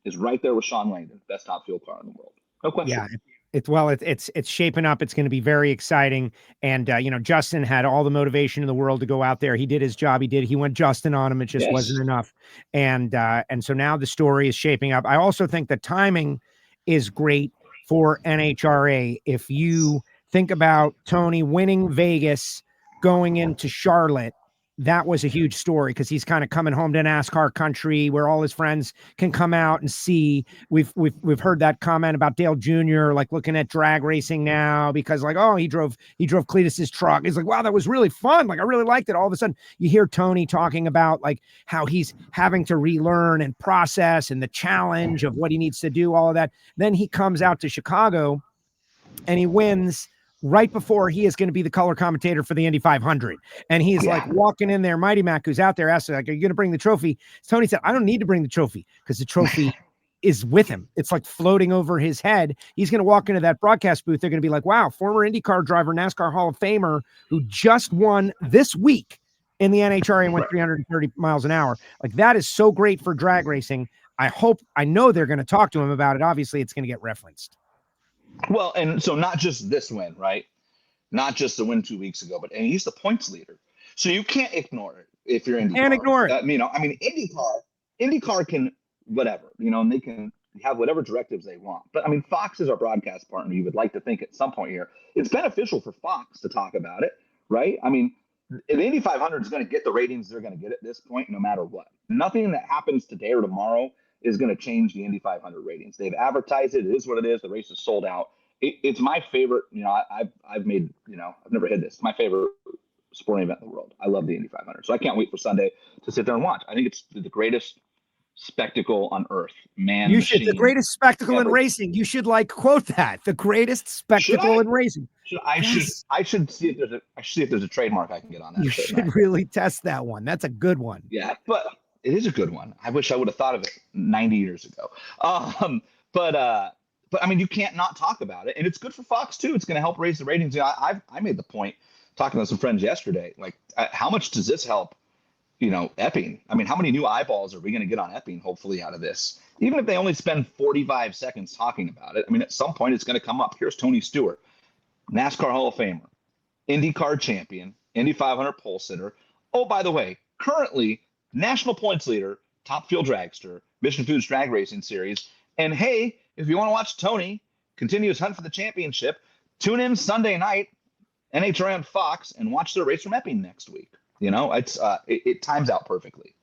is right there with Sean Langdon, best Top Fuel car in the world. No question. Yeah. It's shaping up. It's going to be very exciting. And, Justin had all the motivation in the world to go out there. He did his job. He went Justin on him. It just wasn't enough. And so now the story is shaping up. I also think the timing is great for NHRA. If you think about Tony winning Vegas, going into Charlotte, that was a huge story because he's kind of coming home to NASCAR country where all his friends can come out and see. We've heard that comment about Dale Jr. like looking at drag racing now because like, oh, he drove Cletus's truck. He's like, wow, that was really fun. Like I really liked it. All of a sudden you hear Tony talking about like how he's having to relearn and process and the challenge of what he needs to do, all of that. Then he comes out to Chicago and he wins right before he is going to be the color commentator for the Indy 500. And he's like walking in there. Mighty Mac, who's out there, asks, like, are you going to bring the trophy? Tony said, I don't need to bring the trophy because the trophy is with him. It's like floating over his head. He's going to walk into that broadcast booth. They're going to be like, wow, former IndyCar driver, NASCAR Hall of Famer who just won this week in the NHRA and went 330 miles an hour. Like that is so great for drag racing. I know they're going to talk to him about it. Obviously, it's going to get referenced. Well, and so not just this win, right? Not just the win 2 weeks ago, but and he's the points leader. So you can't ignore it if you're IndyCar. Can't ignore it. IndyCar can whatever, and they can have whatever directives they want. But I mean, Fox is our broadcast partner. You would like to think at some point here, it's beneficial for Fox to talk about it, right? I mean, the Indy 500 is going to get the ratings they're going to get at this point, no matter what. Nothing that happens today or tomorrow is going to change the Indy 500 ratings. They've advertised it. It is what it is. The race is sold out. It's my favorite. I've made. I've never hid this. It's my favorite sporting event in the world. I love the Indy 500. So I can't wait for Sunday to sit there and watch. I think it's the greatest spectacle on earth. Man, the greatest spectacle in racing. You should quote that. The greatest spectacle in racing. I should see if there's a trademark I can get on that. You should really test that one. That's a good one. Yeah, but it is a good one. I wish I would have thought of it 90 years ago. But I mean, you can't not talk about it, and it's good for Fox too. It's going to help raise the ratings. I made the point talking to some friends yesterday. Like, how much does this help? Epping. I mean, how many new eyeballs are we going to get on Epping? Hopefully, out of this, even if they only spend 45 seconds talking about it. I mean, at some point, it's going to come up. Here's Tony Stewart, NASCAR Hall of Famer, IndyCar champion, Indy 500 pole sitter. Oh, by the way, currently national points leader, top fuel dragster, Mission Foods Drag Racing Series. And hey, if you want to watch Tony continue his hunt for the championship, tune in Sunday night, NHRA on Fox, and watch their race from Epping next week. It times out perfectly.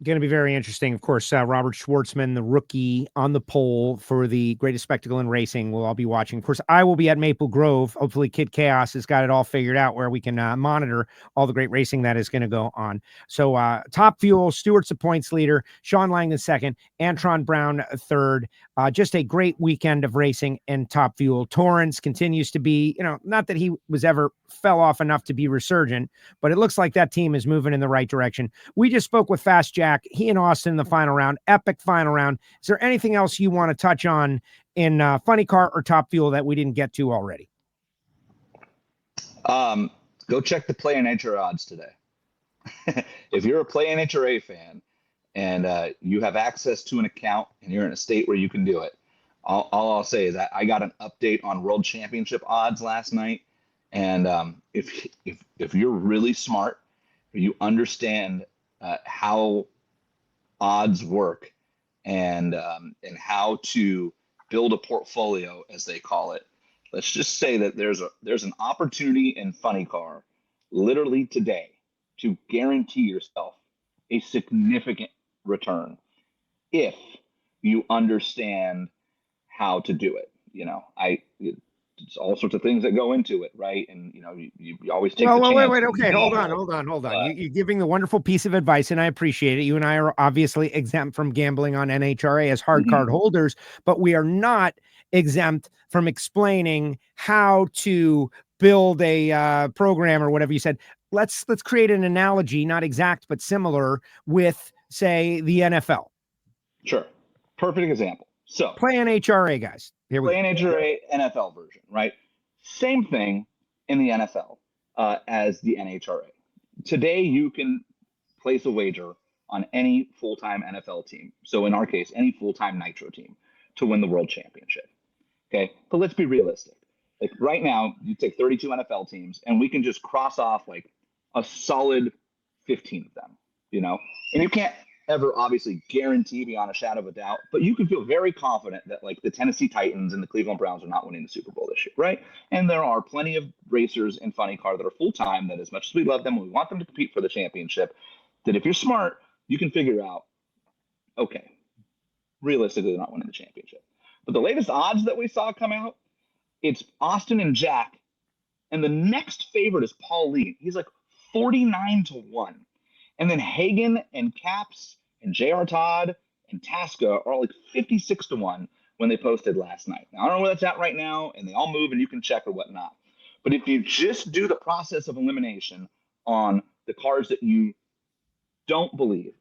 Going to be very interesting. Of course, Robert Schwartzman, the rookie on the pole for the greatest spectacle in racing, we'll all be watching. Of course, I will be at Maple Grove. Hopefully, Kid Chaos has got it all figured out where we can monitor all the great racing that is going to go on. So, Top Fuel, Stewart's the points leader, Sean Lang the second, Antron Brown third. Just a great weekend of racing in Top Fuel. Torrence continues to be, not that he was ever fell off enough to be resurgent, but it looks like that team is moving in the right direction. We just spoke with Fast Jack. He and Austin in the final round, epic final round. Is there anything else you want to touch on in Funny Car or Top Fuel that we didn't get to already? Go check the Play NHRA odds today. If you're a Play NHRA fan and you have access to an account and you're in a state where you can do it, all I'll say is that I got an update on World Championship odds last night. And if you're really smart, you understand how odds work and how to build a portfolio, as they call it. Let's just say that there's an opportunity in Funny Car literally today to guarantee yourself a significant return if you understand how to do it. It's all sorts of things that go into it, right? And you always take. Wait. Okay, hold on. You're giving the wonderful piece of advice, and I appreciate it. You and I are obviously exempt from gambling on NHRA as hard card holders, but we are not exempt from explaining how to build a program or whatever you said. Let's create an analogy, not exact but similar, with say the NFL. Sure, perfect example. So Play NHRA, guys. Here we Play NHRA NFL version, right? Same thing in the NFL as the NHRA. Today, you can place a wager on any full-time NFL team. So in our case, any full-time Nitro team to win the world championship. Okay, but let's be realistic. Like right now, you take 32 NFL teams, and we can just cross off like a solid 15 of them. And you can't. ever obviously guarantee beyond a shadow of a doubt, but you can feel very confident that like the Tennessee Titans and the Cleveland Browns are not winning the Super Bowl this year, right? And there are plenty of racers in Funny Car that are full-time that as much as we love them, we want them to compete for the championship, that if you're smart, you can figure out, okay, realistically, they're not winning the championship. But the latest odds that we saw come out, it's Austin and Jack, and the next favorite is Paul Lee. He's like 49-1. And then Hagan and Caps and J.R. Todd and Tasca are all like 56-1 when they posted last night. Now, I don't know where that's at right now, and they all move, and you can check or whatnot. But if you just do the process of elimination on the cars that you don't believe,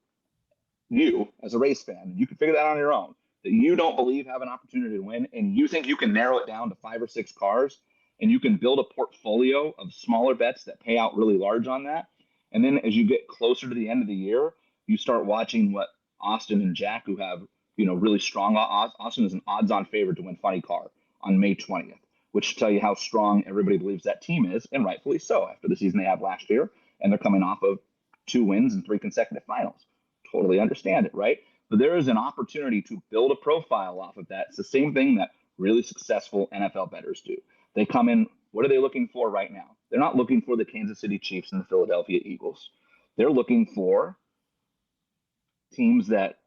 you as a race fan, you can figure that out on your own, that you don't believe have an opportunity to win, and you think you can narrow it down to 5 or 6 cars, and you can build a portfolio of smaller bets that pay out really large on that. And then as you get closer to the end of the year, you start watching what Austin and Jack, who have, really strong odds. Austin is an odds-on favorite to win Funny Car on May 20th, which should tell you how strong everybody believes that team is, and rightfully so after the season they had last year. And they're coming off of 2 wins and 3 consecutive finals. Totally understand it, right? But there is an opportunity to build a profile off of that. It's the same thing that really successful NFL bettors do. They come in, what are they looking for right now? They're not looking for the Kansas City Chiefs and the Philadelphia Eagles. They're looking for teams that,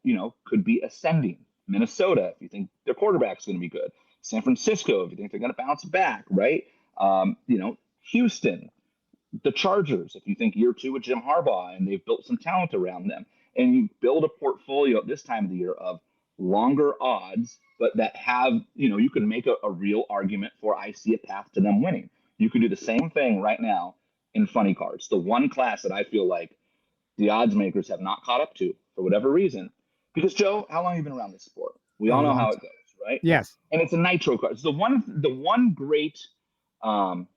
could be ascending. Minnesota, if you think their quarterback's going to be good. San Francisco, if you think they're going to bounce back, right? Houston, the Chargers, if you think year 2 with Jim Harbaugh and they've built some talent around them. And you build a portfolio at this time of the year of longer odds, but that have, you can make a real argument for I see a path to them winning. You can do the same thing right now in Funny Car. It's the one class that I feel like the odds makers have not caught up to for whatever reason. Because, Joe, how long have you been around this sport? We all know how it goes, right? Yes. And it's a nitro car. It's the one great, what's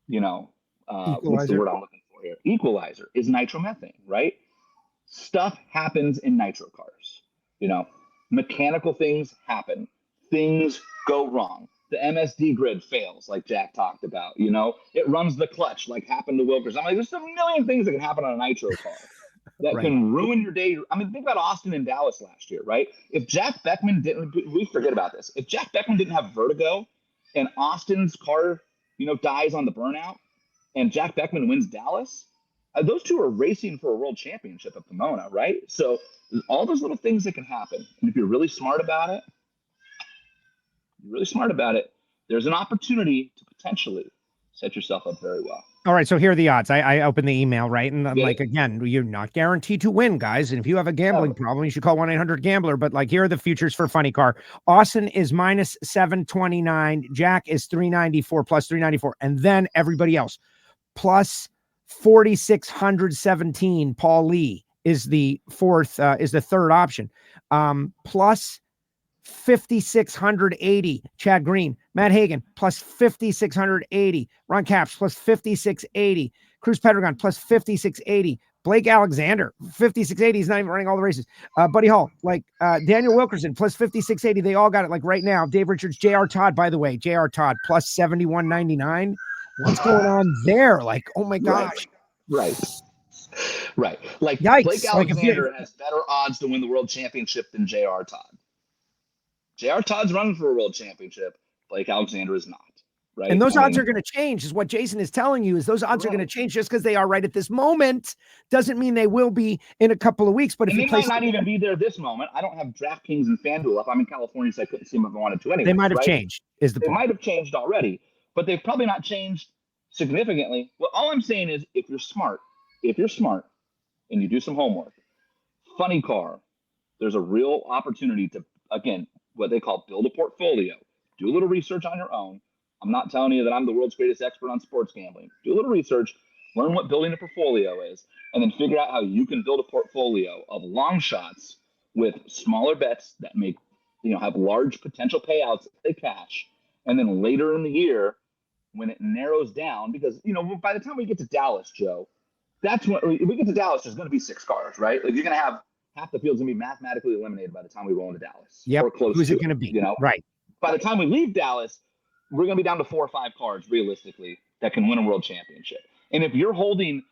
the word I'm looking for here? Equalizer is nitromethane, right? Stuff happens in nitro cars. Mechanical things happen. Things go wrong. The MSD grid fails, like Jack talked about. It runs the clutch, like happened to Wilkers. I'm like, there's a million things that can happen on a nitro car that can ruin your day. I mean, think about Austin and Dallas last year, right? If Jack Beckman we forget about this. If Jack Beckman didn't have vertigo and Austin's car, dies on the burnout and Jack Beckman wins Dallas, those two are racing for a world championship at Pomona, right? So there's all those little things that can happen. And if you're really smart about it, there's an opportunity to potentially set yourself up very well. All right, so here are the odds. I opened the email, right? And I'm like, again, you're not guaranteed to win, guys. And if you have a gambling problem, you should call 1-800-GAMBLER. But here are the futures for Funny Car. Austin is minus 729. Jack is 394 plus 394. And then everybody else plus 4,617. Paul Lee is the third option. Plus 5,680. Chad Green, Matt Hagan plus 5,680. Ron Capps plus 5,680. Cruz Pedregon plus 5,680. Blake Alexander 5,680. He's not even running all the races. Buddy Hall, Daniel Wilkerson plus 5,680. They all got it right now. Dave Richards, J.R. Todd, by the way, J.R. Todd plus 7,199. What's going on there? Oh my gosh. Right. Like yikes. Blake Alexander has better odds to win the world championship than J.R. Todd. J.R. Todd's running for a world championship. Blake Alexander is not. Right. And those odds are going to change, is what Jason is telling you, is those odds are going to change just because they are right at this moment. Doesn't mean they will be in a couple of weeks. But if they might not even be there this moment. I don't have DraftKings and FanDuel up. I'm in California, so I couldn't see them if I wanted to anyway. They might have changed, is the point. They might have changed already, but they've probably not changed significantly. Well, all I'm saying is if you're smart and you do some homework, Funny Car, there's a real opportunity to, again, what they call build a portfolio. Do a little research on your own. I'm not telling you that I'm the world's greatest expert on sports gambling. Do a little research, learn what building a portfolio is, and then figure out how you can build a portfolio of long shots with smaller bets that make, have large potential payouts if they cash. And then later in the year, when it narrows down, because, by the time we get to Dallas, Joe, that's when if we get to Dallas, there's going to be 6 cars, right? You're going to have half the field's going to be mathematically eliminated by the time we roll into Dallas. Yep. Or close Who's to it going to be? Right. By the time we leave Dallas, we're going to be down to 4 or 5 cars realistically that can win a world championship. And if you're holding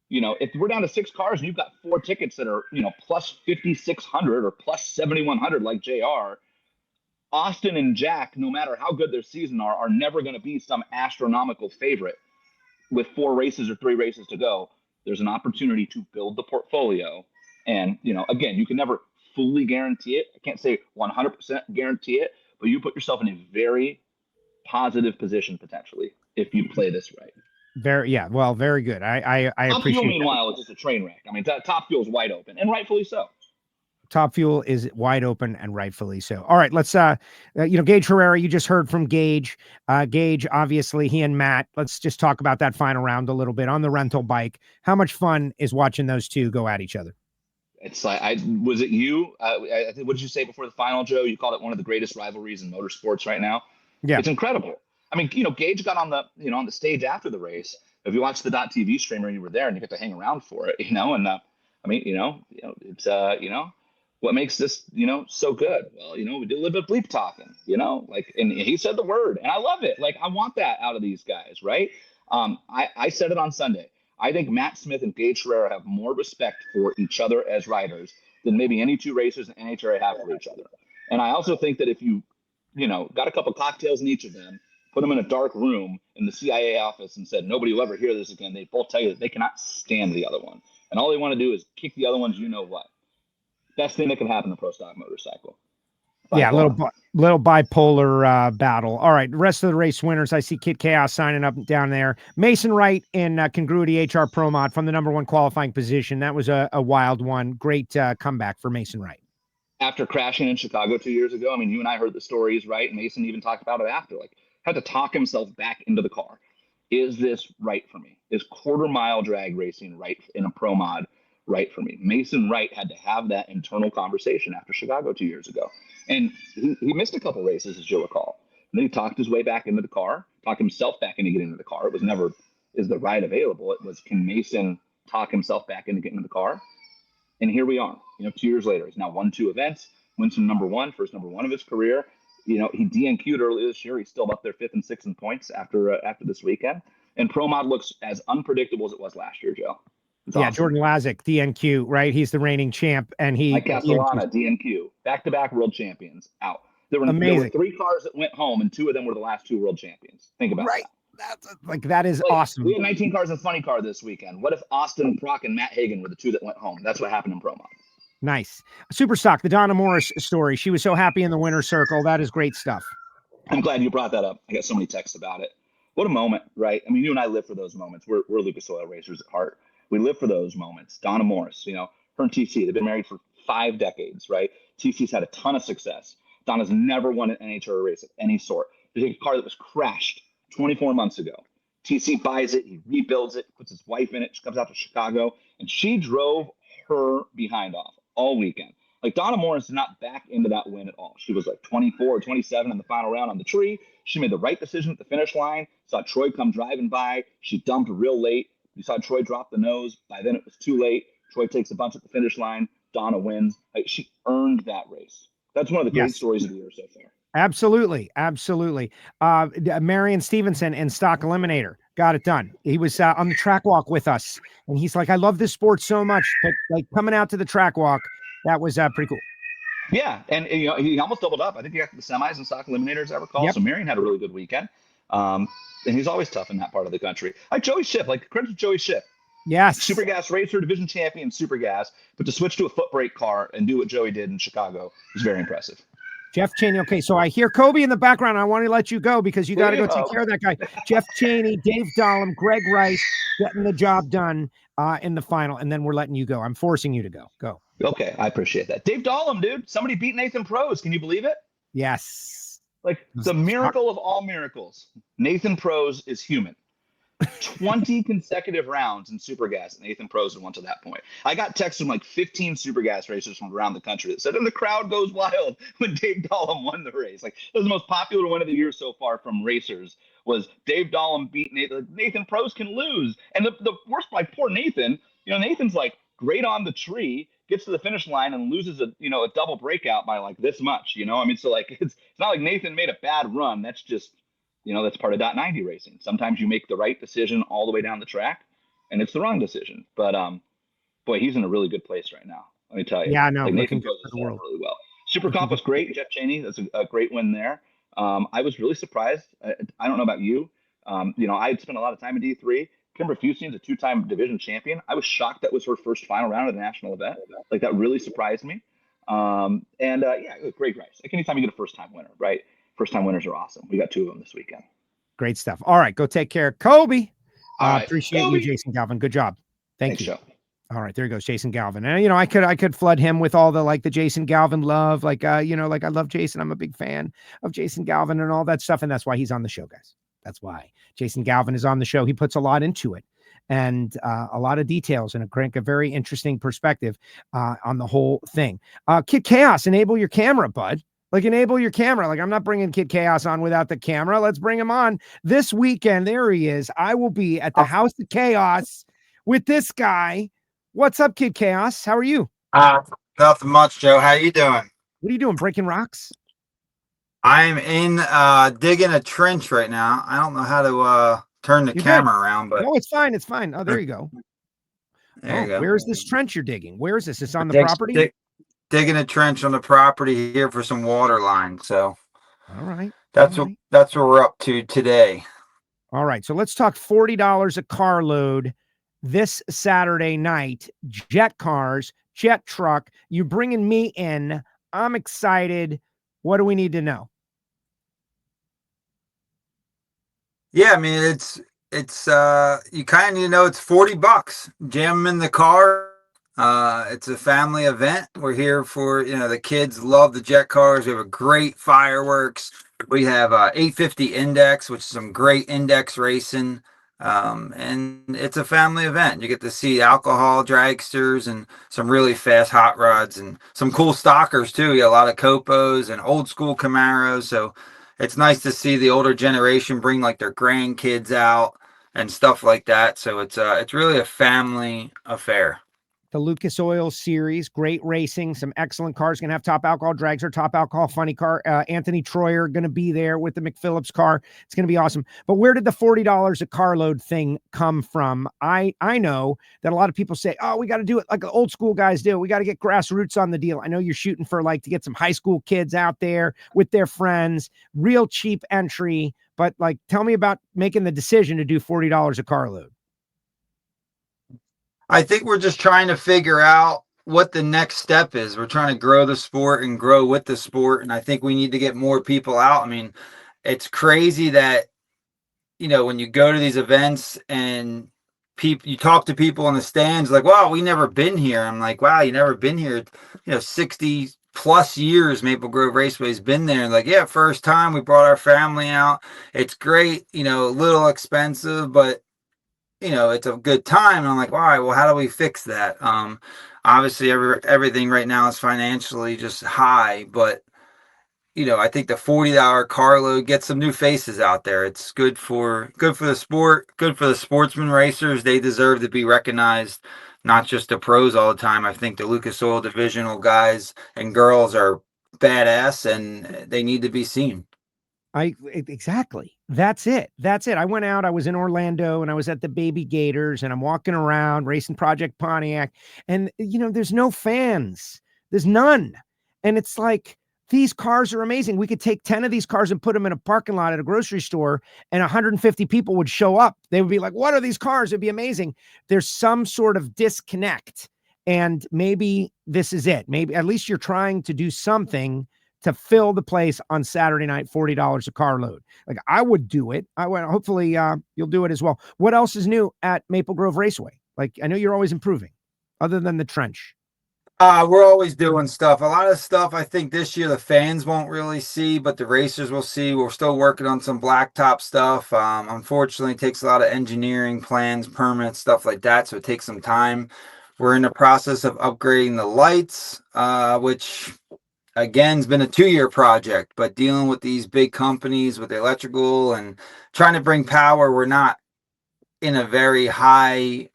if we're down to 6 cars and you've got 4 tickets that are, plus 5,600 or plus 7,100 like JR, Austin and Jack, no matter how good their season are never going to be some astronomical favorite with 4 races or 3 races to go. There's an opportunity to build the portfolio. And, again, you can never fully guarantee it. I can't say 100% guarantee it, but you put yourself in a very positive position potentially if you play this right. Very good. I Top appreciate Fuel, meanwhile, is just a train wreck. I mean, Top Fuel is wide open, and rightfully so. Top Fuel is wide open, and rightfully so. All right, let's Gaige Herrera, you just heard from Gaige. Gaige, obviously, he and Matt. Let's just talk about that final round a little bit on the rental bike. How much fun is watching those two go at each other? It's like, what did you say before the final, Joe? You called it one of the greatest rivalries in motorsports right now. Yeah, it's incredible. I mean, Gaige got on the stage after the race. If you watch the .tv streamer, you were there and you get to hang around for it, it's what makes this, so good. Well, we do a little bit of bleep talking, and he said the word, and I love it. Like, I want that out of these guys, right? I said it on Sunday. I think Matt Smith and Gaige Herrera have more respect for each other as riders than maybe any 2 racers in NHRA have for each other. And I also think that if you, got a couple cocktails in each of them, put them in a dark room in the CIA office and said, nobody will ever hear this again, they both tell you that they cannot stand the other one. And all they want to do is kick the other one's what. Best thing that can happen in the pro stock motorcycle. Yeah, little bipolar battle. All right, the rest of the race winners. I see Kid Chaos signing up down there. Mason Wright in Congruity HR Pro Mod from the #1 qualifying position. That was a wild one. Great comeback for Mason Wright. After crashing in Chicago 2 years ago, I mean, you and I heard the stories, right? Mason even talked about it after, had to talk himself back into the car. Is this right for me? Is quarter-mile drag racing right in a pro mod right for me? Mason Wright had to have that internal conversation after Chicago 2 years ago. And he missed a couple races, as you'll recall. And then he talked his way back into the car, talked himself back into getting into the car. It was never, is the ride available? It was, can Mason talk himself back into getting into the car? And here we are, 2 years later. He's now won 2 events, wins from first number one of his career. He DNQ'd earlier this year. He's still up there 5th and 6th in points after this weekend. And Pro Mod looks as unpredictable as it was last year, Joe. It's awesome. Jordan Lazick, DNQ, right? He's the reigning champ, and Mike Castellana, DNQ, back-to-back world champions out. There were 3 cars that went home, and 2 of them were the last 2 world champions. Think about that. That is awesome. We had 19 cars in Funny Car this weekend. What if Austin, Prock, and Matt Hagan were the 2 that went home? That's what happened in Pro Mod. Nice. Super Stock, the Donna Morris story. She was so happy in the winner's circle. That is great stuff. I'm glad you brought that up. I got so many texts about it. What a moment, right? I mean, you and I live for those moments. We're Lucas Oil racers at heart. We live for those moments. Donna Morris, her and TC, they've been married for 5 decades, right? TC's had a ton of success. Donna's never won an NHRA race of any sort. They take a car that was crashed 24 months ago. TC buys it, he rebuilds it, puts his wife in it. She comes out to Chicago, and she drove her behind off all weekend. Donna Morris did not back into that win at all. She was 24 or 27 in the final round on the tree. She made the right decision at the finish line. Saw Troy come driving by. She dumped real late. You saw Troy drop the nose. By then it was too late. Troy takes a bunch at the finish line. Donna wins. She earned that race. That's one of the great stories of the year so far. Absolutely. Marion Stevenson in Stock Eliminator got it done. He was on the track walk with us, and he's like, I love this sport so much, but coming out to the track walk, that was pretty cool. Yeah, and he almost doubled up. I think he got the semis and Stock Eliminator, as I recall. Yep. So Marion had a really good weekend. And he's always tough in that part of the country. Joey Schiff, credit to Joey Schiff. Yes. Super Gas racer, division champion, Super Gas. But to switch to a foot brake car and do what Joey did in Chicago is very impressive. Jeff Cheney. Okay, so I hear Kobe in the background. I want to let you go because you got to go take care of that guy. Jeff Cheney, Dave Dahlem, Greg Rice getting the job done in the final, and then we're letting you go. I'm forcing you to go. Go. Okay, I appreciate that. Dave Dahlem, dude. Somebody beat Nathan Prose. Can you believe it? Yes. The miracle of all miracles. Nathan Prose is human. 20 consecutive rounds in Super Gas. Nathan Prose had won to that point. I got texts from 15 Super Gas racers from around the country that said, and the crowd goes wild when Dave Dahlem won the race. It was the most popular win of the year so far from racers was Dave Dahlem beat Nathan. Nathan Prose can lose. And the worst by poor Nathan, Nathan's great on the tree, gets to the finish line and loses a double breakout by this much, it's not like Nathan made a bad run. That's just, that's part of .90 racing. Sometimes you make the right decision all the way down the track and it's the wrong decision. But boy, he's in a really good place right now. Let me tell you. Yeah, I know. Like Nathan looking good for the world. really well. Super Comp was great. Jeff Cheney, that's a great win there. I was really surprised. I don't know about you. I had spent a lot of time in D3. Kimber Fusian's a 2-time division champion. I was shocked that was her first final round of the national event. Like, that really surprised me. Great race. Like, anytime you get a first-time winner, right? First-time winners are awesome. We got 2 of them this weekend. Great stuff. All right, go take care. Kobe. Appreciate Kobe. you, Jason Galvin. Good job. Thanks, you. Joe. All right, there he goes, Jason Galvin. And I could flood him with all the Jason Galvin love, I love Jason. I'm a big fan of Jason Galvin and all that stuff, and that's why he's on the show, guys. That's why Jason Galvin is on the show. He puts a lot into it and a lot of details and a very interesting perspective on the whole thing. Kid Chaos, enable your camera, bud. Enable your camera. I'm not bringing Kid Chaos on without the camera. Let's bring him on this weekend. There he is. I will be at the House of Chaos with this guy. What's up, Kid Chaos? How are you? Nothing much, Joe. How you doing? What are you doing? Breaking rocks? I'm in digging a trench right now. I don't know how to turn the camera around, but no, it's fine. It's fine. Oh, there you go. There you go. Where's this trench you're digging? Where is this? It's on the property? Digging a trench on the property here for some water line. So all right. That's what we're up to today. All right. So let's talk $40 a carload this Saturday night. Jet cars, jet truck. You're bringing me in. I'm excited. What do we need to know? Yeah, I mean, it's you kind of need to know it's $40. Jam them in the car. It's a family event. We're here for, the kids love the jet cars. We have a great fireworks. We have 850 Index, which is some great index racing. And it's a family event. You get to see alcohol dragsters and some really fast hot rods and some cool stockers too. You got a lot of Copos and old school Camaros. So it's nice to see the older generation bring their grandkids out and stuff like that. So it's really a family affair. The Lucas Oil Series, great racing, some excellent cars. Going to have top alcohol dragster, top alcohol funny car. Anthony Troyer going to be there with the McPhillips car. It's going to be awesome. But where did the $40 a carload thing come from? I know that a lot of people say, oh, we got to do it like the old school guys do. We got to get grassroots on the deal. I know you're shooting for to get some high school kids out there with their friends, real cheap entry. But tell me about making the decision to do $40 a carload. I think we're just trying to figure out what the next step is. We're trying to grow the sport and grow with the sport. And I think we need to get more people out. I mean, it's crazy that, when you go to these events and you talk to people in the stands, wow, we never been here. I'm like, wow, you never been here. 60 plus years Maple Grove Raceway's been there. And yeah, first time we brought our family out. It's great, a little expensive, but it's a good time. And I'm like, all right, well, how do we fix that? Obviously everything right now is financially just high, but I think the $40 carload gets some new faces out there. It's good for the sport, good for the sportsman racers. They deserve to be recognized, not just the pros all the time. I think the Lucas Oil divisional guys and girls are badass and they need to be seen. Exactly. That's it. I went out, I was in Orlando and I was at the Baby Gators and I'm walking around racing Project Pontiac and there's no fans. There's none. And it's these cars are amazing. We could take 10 of these cars and put them in a parking lot at a grocery store and 150 people would show up. They would be like, what are these cars? It'd be amazing. There's some sort of disconnect and maybe this is it. Maybe at least you're trying to do something to fill the place on Saturday night, $40 a carload. I would do it. Hopefully you'll do it as well. What else is new at Maple Grove Raceway? I know you're always improving other than the trench. We're always doing stuff. A lot of stuff I think this year the fans won't really see, but the racers will see. We're still working on some blacktop stuff. Unfortunately, it takes a lot of engineering plans, permits, stuff like that. So it takes some time. We're in the process of upgrading the lights, which again, it's been a 2-year project, but dealing with these big companies with the electrical and trying to bring power, we're not in a very high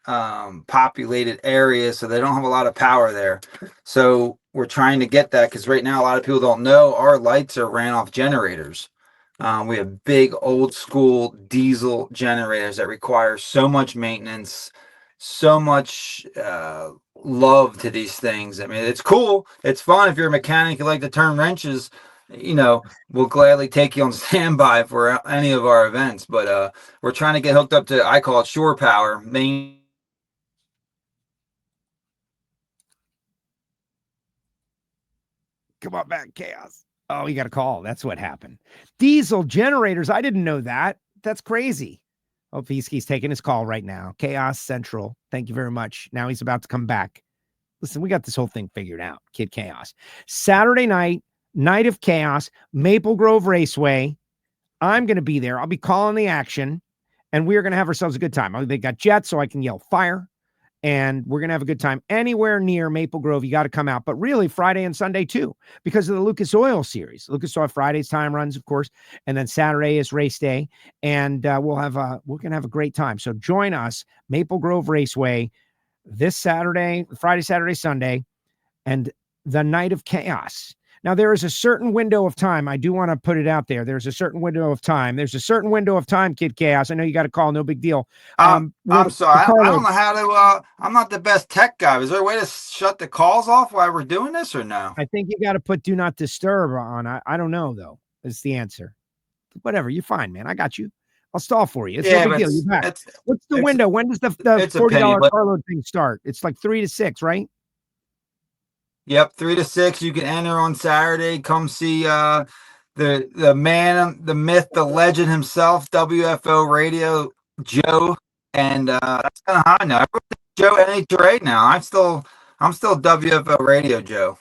populated area, so they don't have a lot of power there. So we're trying to get that because right now a lot of people don't know our lights are ran off generators. We have big old school diesel generators that require so much maintenance. so much love to these things. I mean, it's cool. It's fun. If you're a mechanic, you like to turn wrenches, we'll gladly take you on standby for any of our events. But we're trying to get hooked up to, I call it shore power. Come on back, Chaos. Oh, you got a call. That's what happened. Diesel generators. I didn't know that. That's crazy. Oh, he's taking his call right now. Chaos Central. Thank you very much. Now he's about to come back. Listen, we got this whole thing figured out. Kid Chaos. Saturday night, Night of Chaos, Maple Grove Raceway. I'm going to be there. I'll be calling the action, and we're going to have ourselves a good time. They got jets, so I can yell fire, and we're going to have a good time. Anywhere near Maple Grove, you got to come out. But really, Friday and Sunday, too, because of the Lucas Oil Series. Lucas Oil Friday's time runs, of course, and then Saturday is race day, and we're going to have a great time. So join us, Maple Grove Raceway, this Saturday, Friday, Saturday, Sunday, and the Night of Chaos. Now, there is a certain window of time. I do want to put it out there. There's a certain window of time. There's a certain window of time, Kid Chaos. I know you got a call. No big deal. I'm sorry. I don't know how to, I'm not the best tech guy. Is there a way to shut the calls off while we're doing this or no? I think you got to put do not disturb on. I don't know, though, is the answer. Whatever. You're fine, man. I got you. I'll stall for you. It's no big deal. You're back. What's the window? When does the $40 carload thing start? It's like 3 to 6, right? Yep, 3 to 6. You can enter on Saturday. Come see the man, the myth, the legend himself, WFO Radio Joe, and that's kind of how I know. Joe NHRA now. I'm still WFO Radio Joe.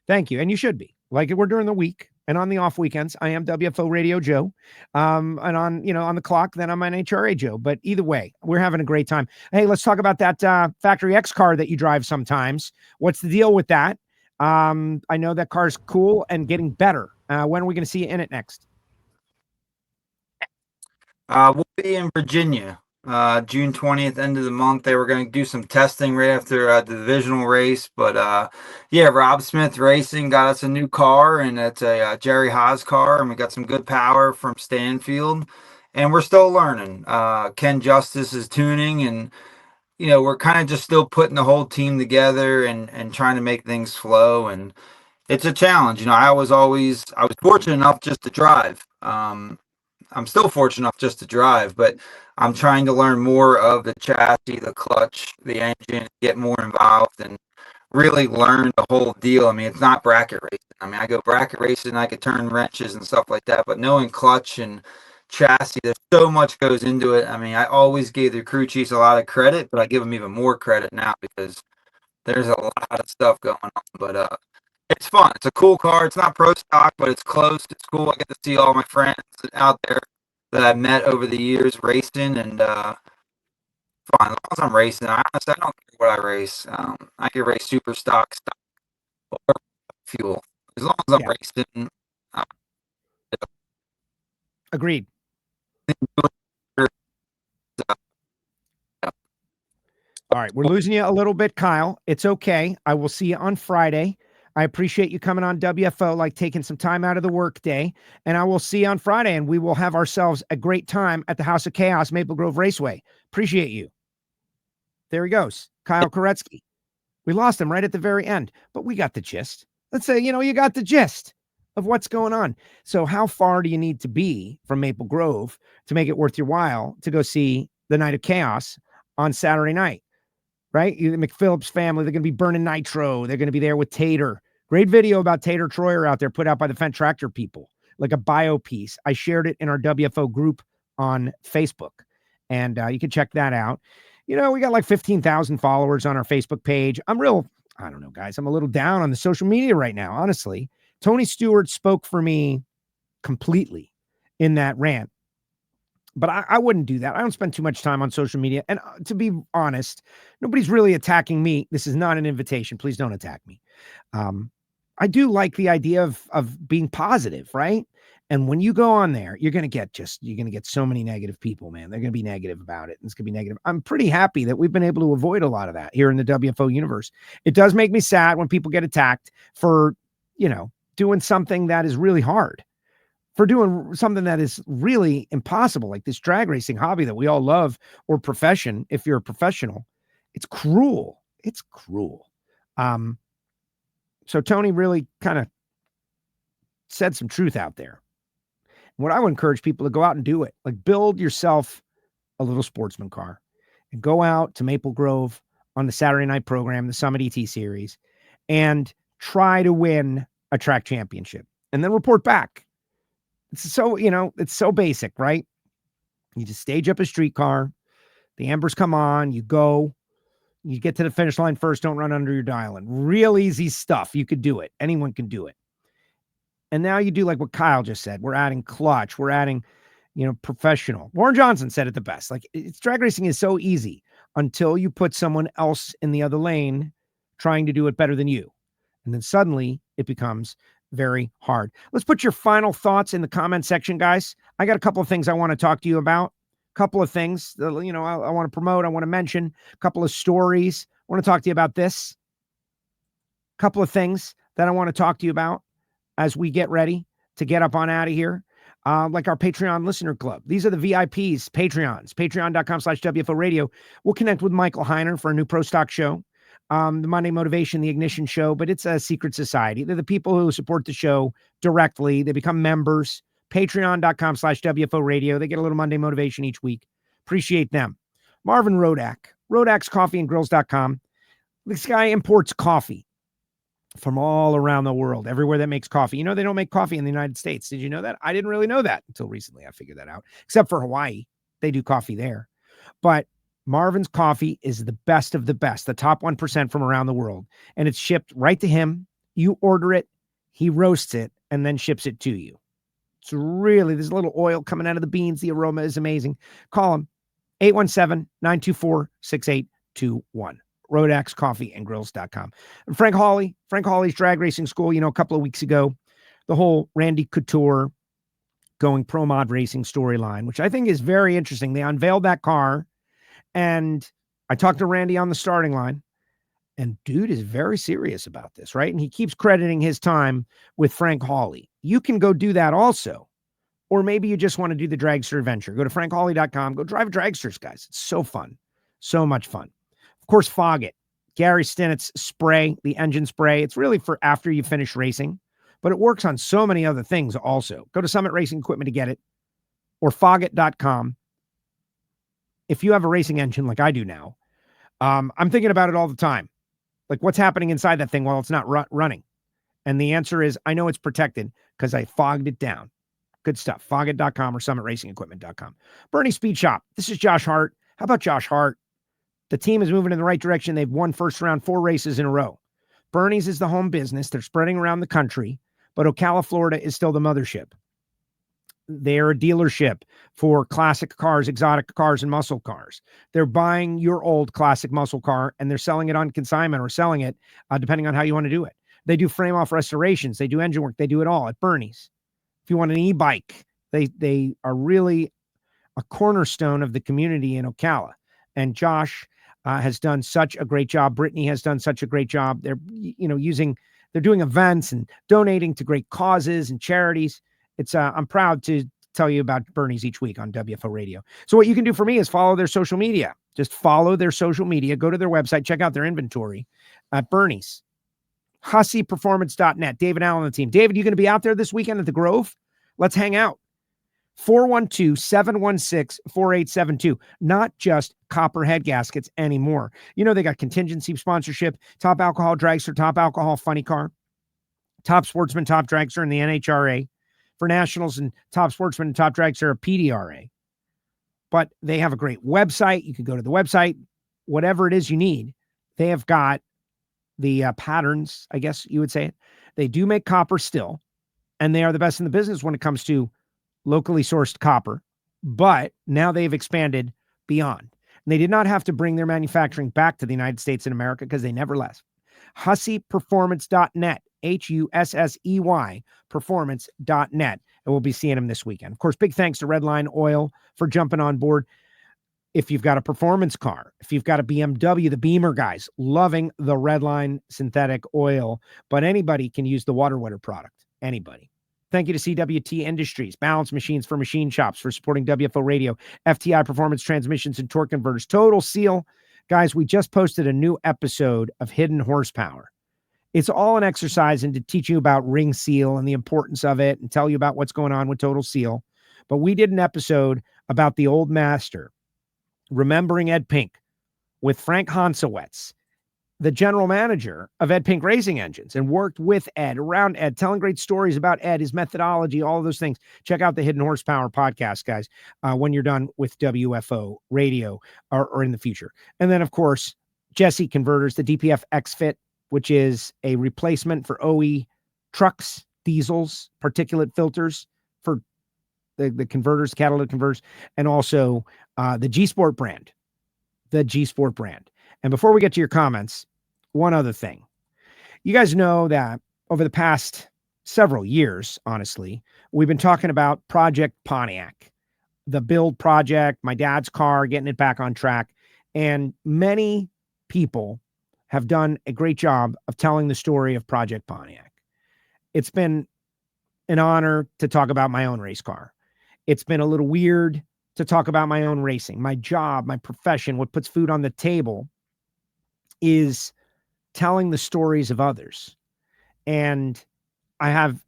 Thank you, and you should be. Like we're during the week and on the off weekends. I am WFO Radio Joe, and on the clock, then I'm NHRA Joe. But either way, we're having a great time. Hey, let's talk about that Factory X car that you drive sometimes. What's the deal with that? I know that car's cool and getting better. When are we going to see you in it next? We'll be in Virginia, June 20th, end of the month. They were going to do some testing right after the divisional race. But Rob Smith Racing got us a new car, and it's a Jerry Haas car, and we got some good power from Stanfield. And we're still learning. Ken Justice is tuning, and we're kind of just still putting the whole team together and trying to make things flow. And it's a challenge. I was fortunate enough just to drive. I'm still fortunate enough just to drive, but I'm trying to learn more of the chassis, the clutch, the engine, get more involved and really learn the whole deal. I mean, it's not bracket racing. I mean, I go bracket racing, I could turn wrenches and stuff like that, but knowing clutch and chassis, there's so much goes into it. I mean, I always gave the crew chiefs a lot of credit, but I give them even more credit now because there's a lot of stuff going on. But it's fun. It's a cool car. It's not pro stock, but it's close. It's cool. I get to see all my friends out there that I've met over the years racing, and fun. As long as I'm racing, I don't care what I race. I can race super stock or fuel. As long as I'm racing. Agreed. All right, we're losing you a little bit, Kyle. It's okay. I will see you on Friday. I appreciate you coming on WFO, like taking some time out of the work day, and I will see you on Friday, and we will have ourselves a great time at the House of Chaos, Maple Grove Raceway. Appreciate you. There he goes, Kyle Koretsky. We lost him right at the very end, but we got the gist. Let's say, you got the gist of what's going on. So how far do you need to be from Maple Grove to make it worth your while to go see the Night of Chaos on Saturday night? Right? The McPhillips family, they're going to be burning nitro. They're going to be there with Tater. Great video about Tater Troyer out there put out by the Fent Tractor people, like a bio piece. I shared it in our WFO group on Facebook, and you can check that out. We got like 15,000 followers on our Facebook page. I don't know, guys. I'm a little down on the social media right now, honestly. Tony Stewart spoke for me completely in that rant. But I wouldn't do that. I don't spend too much time on social media. And to be honest, nobody's really attacking me. This is not an invitation. Please don't attack me. I do like the idea of being positive, right? And when you go on there, you're going to get so many negative people, man. They're going to be negative about it. It's going to be negative. I'm pretty happy that we've been able to avoid a lot of that here in the WFO universe. It does make me sad when people get attacked for, doing something that is really hard. For doing something that is really impossible, like this drag racing hobby that we all love, or profession, if you're a professional. It's cruel. It's cruel. So Tony really kind of said some truth out there. What I would encourage people to go out and do it, like build yourself a little sportsman car and go out to Maple Grove on the Saturday night program, the Summit ET Series, and try to win a track championship and then report back. It's so, it's so basic, right? You just stage up a street car. The embers come on, you go, you get to the finish line first. Don't run under your dial-in. Real easy stuff. You could do it. Anyone can do it. And now you do like what Kyle just said. We're adding clutch. We're adding, professional. Warren Johnson said it the best. Like, drag racing is so easy until you put someone else in the other lane trying to do it better than you. And then suddenly it becomes very hard. Let's put your final thoughts in the comment section, guys. I got a couple of things I want to talk to you about. A couple of things that, I want to promote. I want to mention a couple of stories. I want to talk to you about this. A couple of things that I want to talk to you about as we get ready to get up on out of here. Like our Patreon listener club. These are the VIPs, Patreons, patreon.com/WFO Radio. We'll connect with Michael Heiner for a new Pro Stock show. The Monday Motivation, the Ignition show, but it's a secret society. They're the people who support the show directly. They become members. Patreon.com/WFO Radio. They get a little Monday Motivation each week. Appreciate them. Marvin Rodak, RodaksCoffeeandGrills.com. This guy imports coffee from all around the world, everywhere that makes coffee. They don't make coffee in the United States. Did you know that? I didn't really know that until recently. I figured that out, except for Hawaii. They do coffee there. But Marvin's coffee is the best of the best, the top 1% from around the world. And it's shipped right to him. You order it, he roasts it, and then ships it to you. It's really, there's a little oil coming out of the beans. The aroma is amazing. Call him, 817-924-6821. RodaksCoffeeandGrills.com. And Frank Hawley's Drag Racing School, a couple of weeks ago, the whole Randy Couture going pro mod racing storyline, which I think is very interesting. They unveiled that car, and I talked to Randy on the starting line, and dude is very serious about this, right? And he keeps crediting his time with Frank Hawley. You can go do that also. Or maybe you just want to do the dragster adventure. Go to frankhawley.com. Go drive dragsters, guys. It's so fun. So much fun. Of course, Fog It. Gary Stinnett's spray, the engine spray. It's really for after you finish racing, but it works on so many other things also. Go to Summit Racing Equipment to get it, or fogit.com. If you have a racing engine like I do now, I'm thinking about it all the time. Like, what's happening inside that thing while it's not running? And the answer is, I know it's protected because I fogged it down. Good stuff. Fogit.com or summitracingequipment.com. Bernie Speed Shop. This is Josh Hart. How about Josh Hart? The team is moving in the right direction. They've won first round 4 races in a row. Bernie's is the home business. They're spreading around the country, but Ocala, Florida is still the mothership. They're a dealership for classic cars, exotic cars, and muscle cars. They're buying your old classic muscle car, and they're selling it on consignment or selling it depending on how you want to do it. They do frame-off restorations. They do engine work. They do it all at Bernie's. If you want an e-bike, they are really a cornerstone of the community in Ocala. And Josh has done such a great job. Brittany has done such a great job. They're, they're doing events and donating to great causes and charities. It's, I'm proud to tell you about Bernie's each week on WFO Radio. So what you can do for me is follow their social media. Just follow their social media, go to their website, check out their inventory at Bernie's. HusseyPerformance.net. David Allen and the team. David, you going to be out there this weekend at the Grove? Let's hang out. 412-716-4872. Not just Copperhead gaskets anymore. They got contingency sponsorship, Top Alcohol Dragster, Top Alcohol Funny Car, Top Sportsman, Top Dragster in the NHRA for Nationals, and Top Sportsman and Top Dragster of PDRA. But they have a great website. You can go to the website, whatever it is you need. They have got the patterns, I guess you would say it. They do make copper still, and they are the best in the business when it comes to locally sourced copper, but now they've expanded beyond. And they did not have to bring their manufacturing back to the United States and America because they never left. HusseyPerformance.net, HUSSEY performance.net. And we'll be seeing them this weekend. Of course, big thanks to Redline Oil for jumping on board. If you've got a performance car, if you've got a BMW, the Beamer guys, loving the Redline synthetic oil, but anybody can use the Water Wetter product. Anybody. Thank you to CWT Industries, Balance Machines for machine shops for supporting WFO Radio, FTI Performance Transmissions and Torque Converters, Total Seal, Guys, we just posted a new episode of Hidden Horsepower. It's all an exercise and to teach you about ring seal and the importance of it and tell you about what's going on with Total Seal. But we did an episode about the old master, remembering Ed Pink, with Frank Hansowitz, the general manager of Ed Pink Racing Engines, and worked with Ed, around Ed, telling great stories about Ed, his methodology, all of those things. Check out the Hidden Horsepower podcast, guys, when you're done with WFO Radio or in the future. And then, of course, Jesse Converters, the DPF X-Fit, which is a replacement for OE trucks, diesels, particulate filters for the converters, catalytic converters, and also the G-Sport brand. The G-Sport brand. And before we get to your comments, one other thing. You guys know that over the past several years, honestly, we've been talking about Project Pontiac, the build project, my dad's car, getting it back on track. And many people have done a great job of telling the story of Project Pontiac. It's been an honor to talk about my own race car. It's been a little weird to talk about my own racing, my job, my profession. What puts food on the table is telling the stories of others. And I have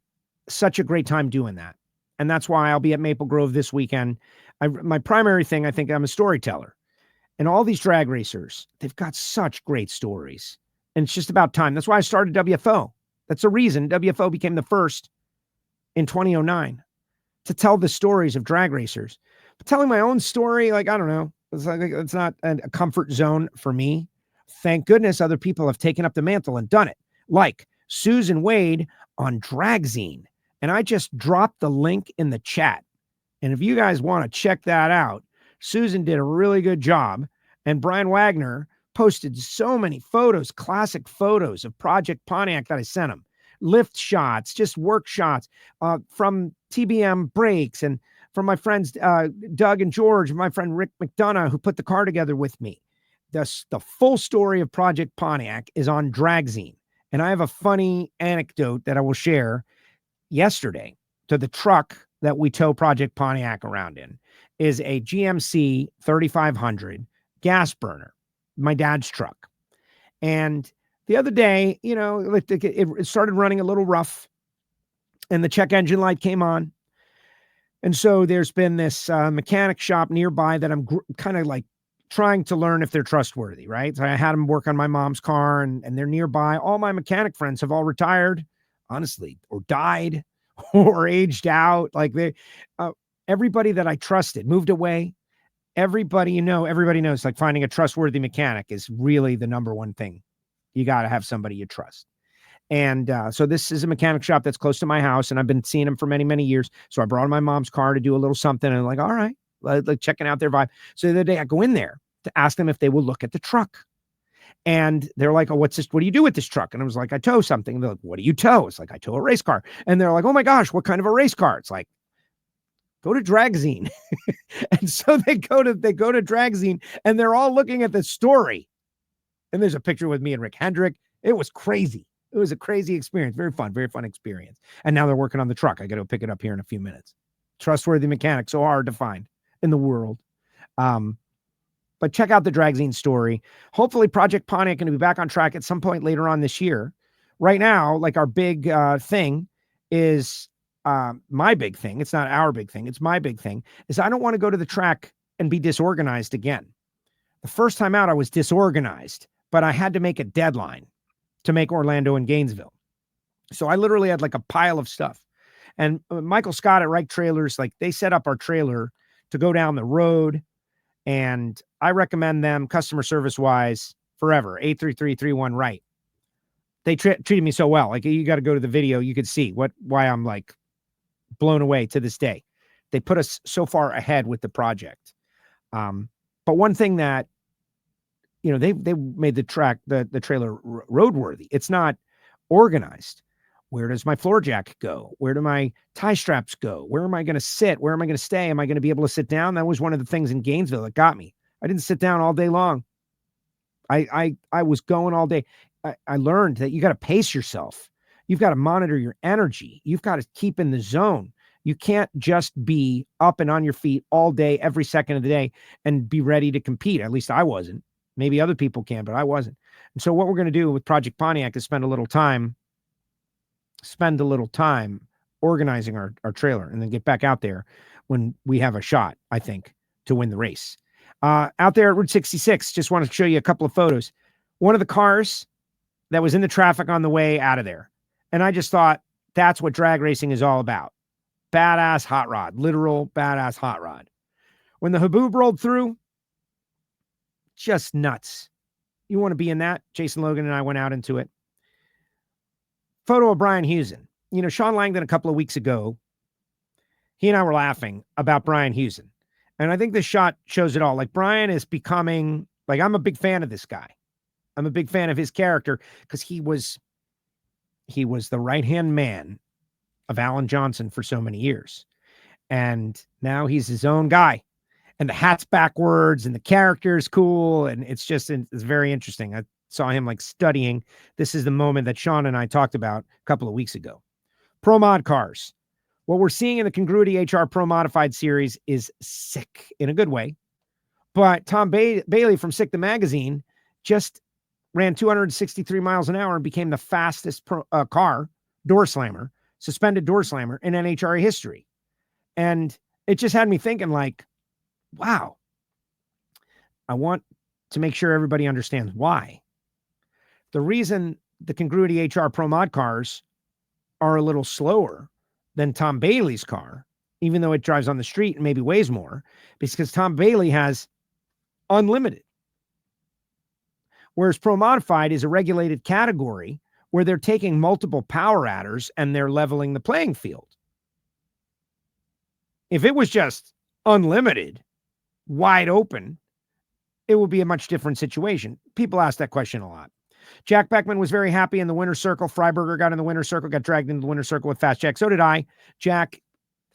such a great time doing that. And that's why I'll be at Maple Grove this weekend. My primary thing, I think I'm a storyteller. And all these drag racers, they've got such great stories. And it's just about time. That's why I started WFO. That's the reason WFO became the first in 2009 to tell the stories of drag racers. But telling my own story, like, I don't know, it's not a comfort zone for me. Thank goodness other people have taken up the mantle and done it, like Susan Wade on Dragzine. And I just dropped the link in the chat. And if you guys want to check that out, Susan did a really good job. And Brian Wagner posted so many photos, classic photos of Project Pontiac that I sent him. Lift shots, just work shots from TBM breaks, and from my friends Doug and George, my friend Rick McDonough, who put the car together with me. The full story of Project Pontiac is on Dragzine. And I have a funny anecdote that I will share. Yesterday, to the truck that we tow Project Pontiac around in is a GMC 3500 gas burner, my dad's truck. And the other day, you know, it started running a little rough and the check engine light came on. And so there's been this mechanic shop nearby that I'm kind of like trying to learn if they're trustworthy, right? So I had them work on my mom's car and they're nearby. All my mechanic friends have all retired, honestly, or died or aged out. Like everybody that I trusted moved away. Everybody knows like finding a trustworthy mechanic is really the number one thing. You got to have somebody you trust. And so this is a mechanic shop that's close to my house, and I've been seeing them for many, many years. So I brought my mom's car to do a little something, and I'm like, all right, like checking out their vibe. So the other day I go in there to ask them if they will look at the truck. And they're like, oh, what's this? What do you do with this truck? And I was like, I tow something. And they're like, what do you tow? It's like, I tow a race car. And they're like, oh my gosh, what kind of a race car? It's like, go to Dragzine. And so they go to Dragzine, and they're all looking at the story. And there's a picture with me and Rick Hendrick. It was crazy. It was a crazy experience. Very fun experience. And now they're working on the truck. I got to pick it up here in a few minutes. Trustworthy mechanic, so hard to find in the world. But check out the Dragzine story. Hopefully Project Pontiac going to be back on track at some point later on this year. Right now, like our big thing is my big thing. It's not our big thing. It's my big thing is I don't want to go to the track and be disorganized again. The first time out, I was disorganized, but I had to make a deadline to make Orlando and Gainesville. So I literally had like a pile of stuff. And Michael Scott at Reich Trailers, like they set up our trailer to go down the road. And I recommend them customer service wise forever. 83331 Right. They treated me so well. Like you got to go to the video. You could see why I'm like blown away to this day. They put us so far ahead with the project. But one thing that, you know, they made the trailer roadworthy. It's not organized. Where does my floor jack go? Where do my tie straps go? Where am I going to sit? Where am I going to stay? Am I going to be able to sit down? That was one of the things in Gainesville that got me. I didn't sit down all day long. I was going all day. I learned that you got to pace yourself. You've got to monitor your energy. You've got to keep in the zone. You can't just be up and on your feet all day, every second of the day, and be ready to compete. At least I wasn't. Maybe other people can, but I wasn't. And so what we're going to do with Project Pontiac is spend a little time organizing our trailer and then get back out there when we have a shot, I think, to win the race. Out there at Route 66, just want to show you a couple of photos. One of the cars that was in the traffic on the way out of there. And I just thought that's what drag racing is all about. Badass hot rod, literal badass hot rod. When the Haboob rolled through, just nuts. You want to be in that? Jason Logan and I went out into it. Photo of Brian Hewson. You know, Sean Langdon a couple of weeks ago, he and I were laughing about Brian Hewson. And I think this shot shows it all. Like, Brian is becoming, like, I'm a big fan of this guy. I'm a big fan of his character because he was the right-hand man of Alan Johnson for so many years. And now he's his own guy. And the hat's backwards and the character is cool. And it's very interesting. I saw him like studying. This is the moment that Sean and I talked about a couple of weeks ago. Pro Mod cars. What we're seeing in the Congruity HR Pro Modified Series is sick in a good way. But Tom Bailey from Sick the Magazine just ran 263 miles an hour and became the fastest car, door slammer, suspended door slammer in NHRA history. And it just had me thinking, like, wow, I want to make sure everybody understands why. The reason the Congruity HR Pro Mod cars are a little slower than Tom Bailey's car, even though it drives on the street and maybe weighs more, because Tom Bailey has unlimited. Whereas Pro Modified is a regulated category where they're taking multiple power adders and they're leveling the playing field. If it was just unlimited, wide open, it would be a much different situation. People ask that question a lot. Jack Beckman was very happy in the winner's circle. Freiberger got in the winner's circle, got dragged into the winner's circle with Fast Jack. So did I. Jack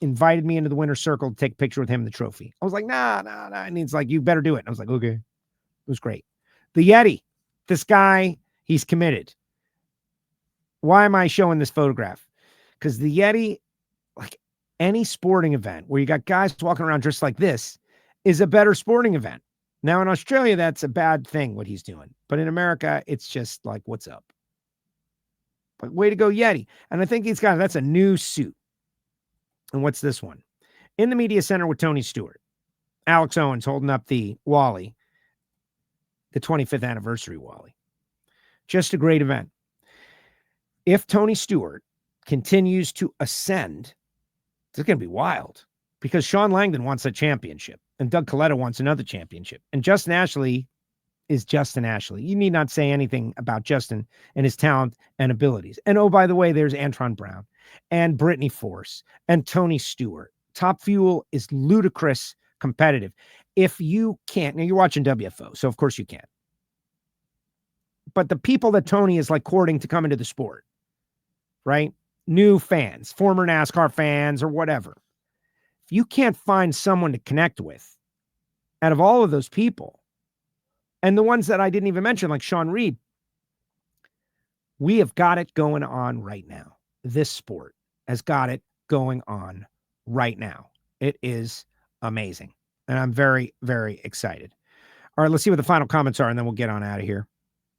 invited me into the winner's circle to take a picture with him and the trophy. I was like, nah. And he's like, you better do it. And I was like, okay. It was great. The Yeti, this guy, he's committed. Why am I showing this photograph? Because the Yeti, like any sporting event where you got guys walking around dressed like this, is a better sporting event. Now in Australia, that's a bad thing, what he's doing. But in America, it's just like, what's up? But way to go, Yeti. And I think that's a new suit. And what's this one? In the media center with Tony Stewart. Alex Owens holding up the Wally, the 25th anniversary Wally. Just a great event. If Tony Stewart continues to ascend, it's going to be wild because Sean Langdon wants a championship and Doug Coletta wants another championship. And Justin Ashley is Justin Ashley. You need not say anything about Justin and his talent and abilities. And oh, by the way, there's Antron Brown and Brittany Force and Tony Stewart. Top Fuel is ludicrous competitive. If you can't, now you're watching WFO, so of course you can't. But the people that Tony is like courting to come into the sport, right? New fans, former NASCAR fans or whatever. If you can't find someone to connect with out of all of those people, and the ones that I didn't even mention, like Sean Reed, we have got it going on right now. This sport has got it going on right now. It is amazing. And I'm very, very excited. All right, let's see what the final comments are, and then we'll get on out of here.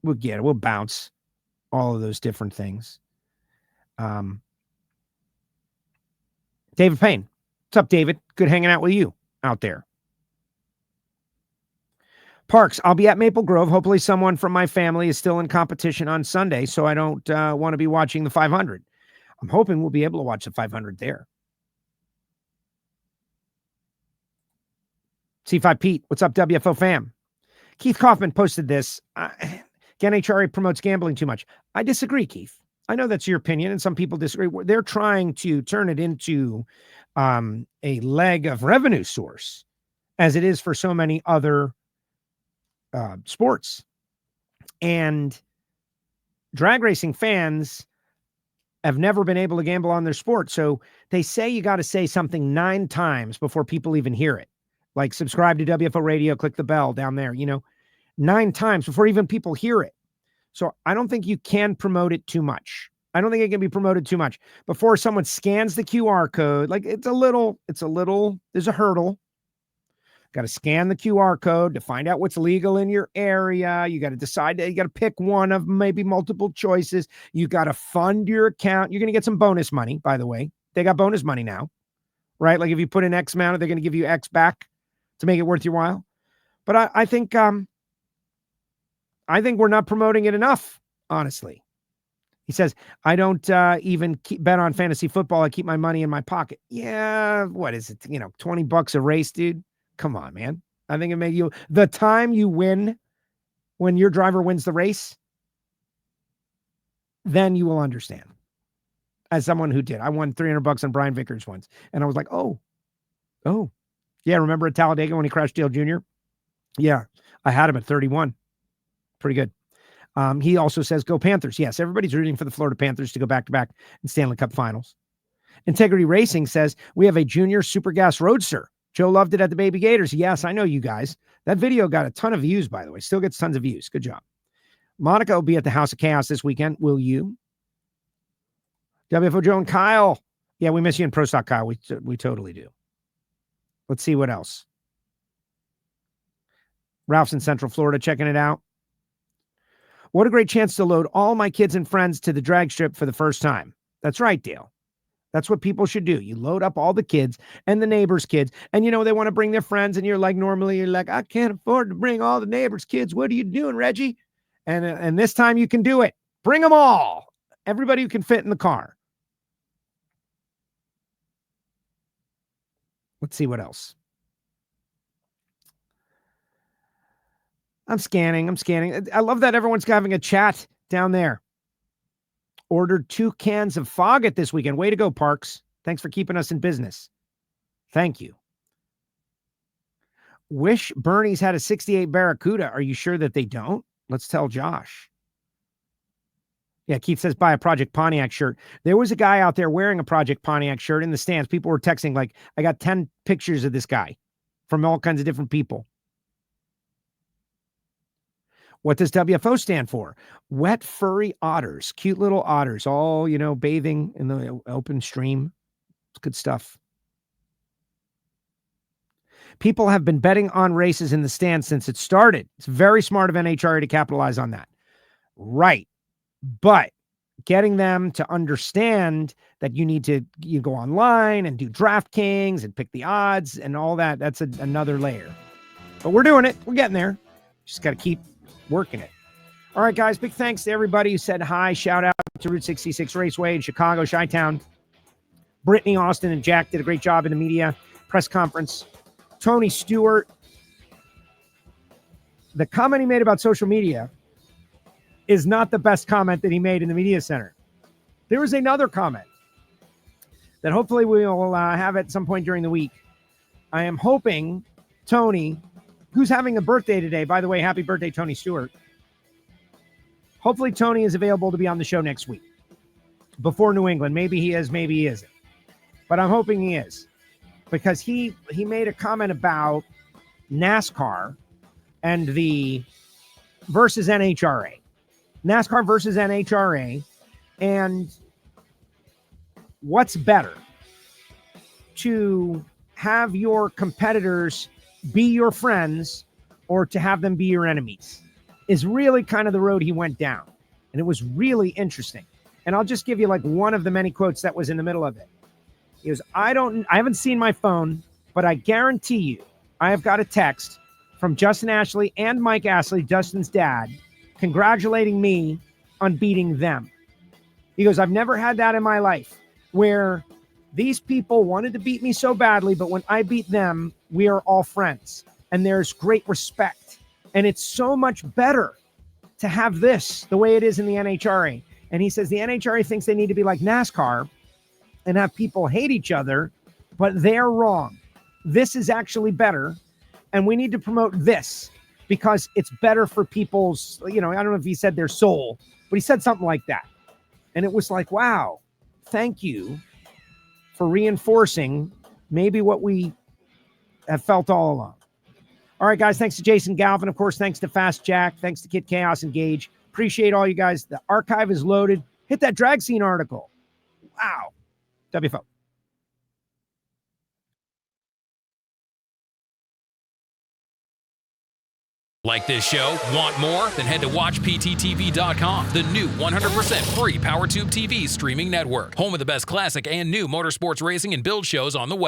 We'll get it. We'll bounce all of those different things. David Payne. What's up, David? Good hanging out with you out there. Parks, I'll be at Maple Grove. Hopefully someone from my family is still in competition on Sunday, so I don't want to be watching the 500. I'm hoping we'll be able to watch the 500 there. C5 Pete, what's up, WFO fam? Keith Kaufman posted this. NHRA promotes gambling too much. I disagree, Keith. I know that's your opinion, and some people disagree. They're trying to turn it into a leg of revenue source, as it is for so many other sports. And drag racing fans have never been able to gamble on their sport. So they say you got to say something 9 times before people even hear it. Like subscribe to WFO Radio, click the bell down there, 9 times before even people hear it. So I don't think you can promote it too much. I don't think it can be promoted too much before someone scans the QR code. Like there's a hurdle. Got to scan the QR code to find out what's legal in your area. You got to decide, you got to pick one of maybe multiple choices. You got to fund your account. You're going to get some bonus money, by the way. They got bonus money now, right? Like if you put in X amount, they're going to give you X back to make it worth your while. But I think we're not promoting it enough, honestly. He says, I don't even bet on fantasy football. I keep my money in my pocket. Yeah, what is it? $20 a race, dude. Come on, man. I think it made you the time you win when your driver wins the race, then you will understand. As someone who did, I won $300 on Brian Vickers once. And I was like, oh, yeah. Remember at Talladega when he crashed Dale Jr.? Yeah. I had him at 31. Pretty good. He also says, go Panthers. Yes. Everybody's rooting for the Florida Panthers to go back-to-back in Stanley Cup finals. Integrity Racing says we have a junior super gas roadster. Joe loved it at the Baby Gators. Yes, I know you guys. That video got a ton of views, by the way. Still gets tons of views. Good job. Monica will be at the House of Chaos this weekend. Will you? WFO Joe and Kyle. Yeah, we miss you in Pro Stock, Kyle. We totally do. Let's see what else. Ralph's in Central Florida checking it out. What a great chance to load all my kids and friends to the drag strip for the first time. That's right, Dale. That's what people should do. You load up all the kids and the neighbors' kids. And, they want to bring their friends. And you're like, normally, you're like, I can't afford to bring all the neighbors' kids. What are you doing, Reggie? And this time you can do it. Bring them all. Everybody who can fit in the car. Let's see what else. I'm scanning. I love that everyone's having a chat down there. Ordered 2 cans of Faggot this weekend. Way to go, Parks. Thanks for keeping us in business. Thank you. Wish Bernie's had a 68 Barracuda. Are you sure that they don't? Let's tell Josh. Yeah, Keith says buy a Project Pontiac shirt. There was a guy out there wearing a Project Pontiac shirt in the stands. People were texting like, I got 10 pictures of this guy from all kinds of different people. What does WFO stand for? Wet furry otters. Cute little otters, all, bathing in the open stream. It's good stuff. People have been betting on races in the stands since it started. It's very smart of NHRA to capitalize on that. Right. But getting them to understand that you go online and do DraftKings and pick the odds and all that, that's another layer. But we're doing it. We're getting there. Just got to keep working it. All right, guys, big thanks to everybody who said hi. Shout out to Route 66 Raceway in Chicago, Chi-Town. Brittany, Austin, and Jack did a great job in the media press conference. Tony Stewart, the comment he made about social media is not the best comment that he made in the media center. There was another comment that hopefully we will have at some point during the week. I am hoping Tony, who's having a birthday today, by the way, happy birthday, Tony Stewart. Hopefully Tony is available to be on the show next week before New England. Maybe he is, maybe he isn't. But I'm hoping he is, because he made a comment about NASCAR and the versus NHRA. NASCAR versus NHRA, and what's better, to have your competitors be your friends or to have them be your enemies, is really kind of the road he went down. And it was really interesting. And I'll just give you like one of the many quotes that was in the middle of it. He goes, I haven't seen my phone, but I guarantee you, I have got a text from Justin Ashley and Mike Ashley, Justin's dad, congratulating me on beating them. He goes, I've never had that in my life where these people wanted to beat me so badly, but when I beat them, we are all friends and there's great respect. And it's so much better to have this the way it is in the NHRA. And he says the NHRA thinks they need to be like NASCAR and have people hate each other, but they're wrong. This is actually better. And we need to promote this because it's better for people's, I don't know if he said their soul, but he said something like that. And it was like, wow, thank you for reinforcing maybe what we have felt all along. All right, guys, thanks to Jason Galvin. Of course, thanks to Fast Jack. Thanks to Kid Chaos and Gaige. Appreciate all you guys. The archive is loaded. Hit that drag scene article. Wow. WFO. Like this show? Want more? Then head to WatchPTTV.com, the new 100% free PowerTube TV streaming network. Home of the best classic and new motorsports racing and build shows on the web.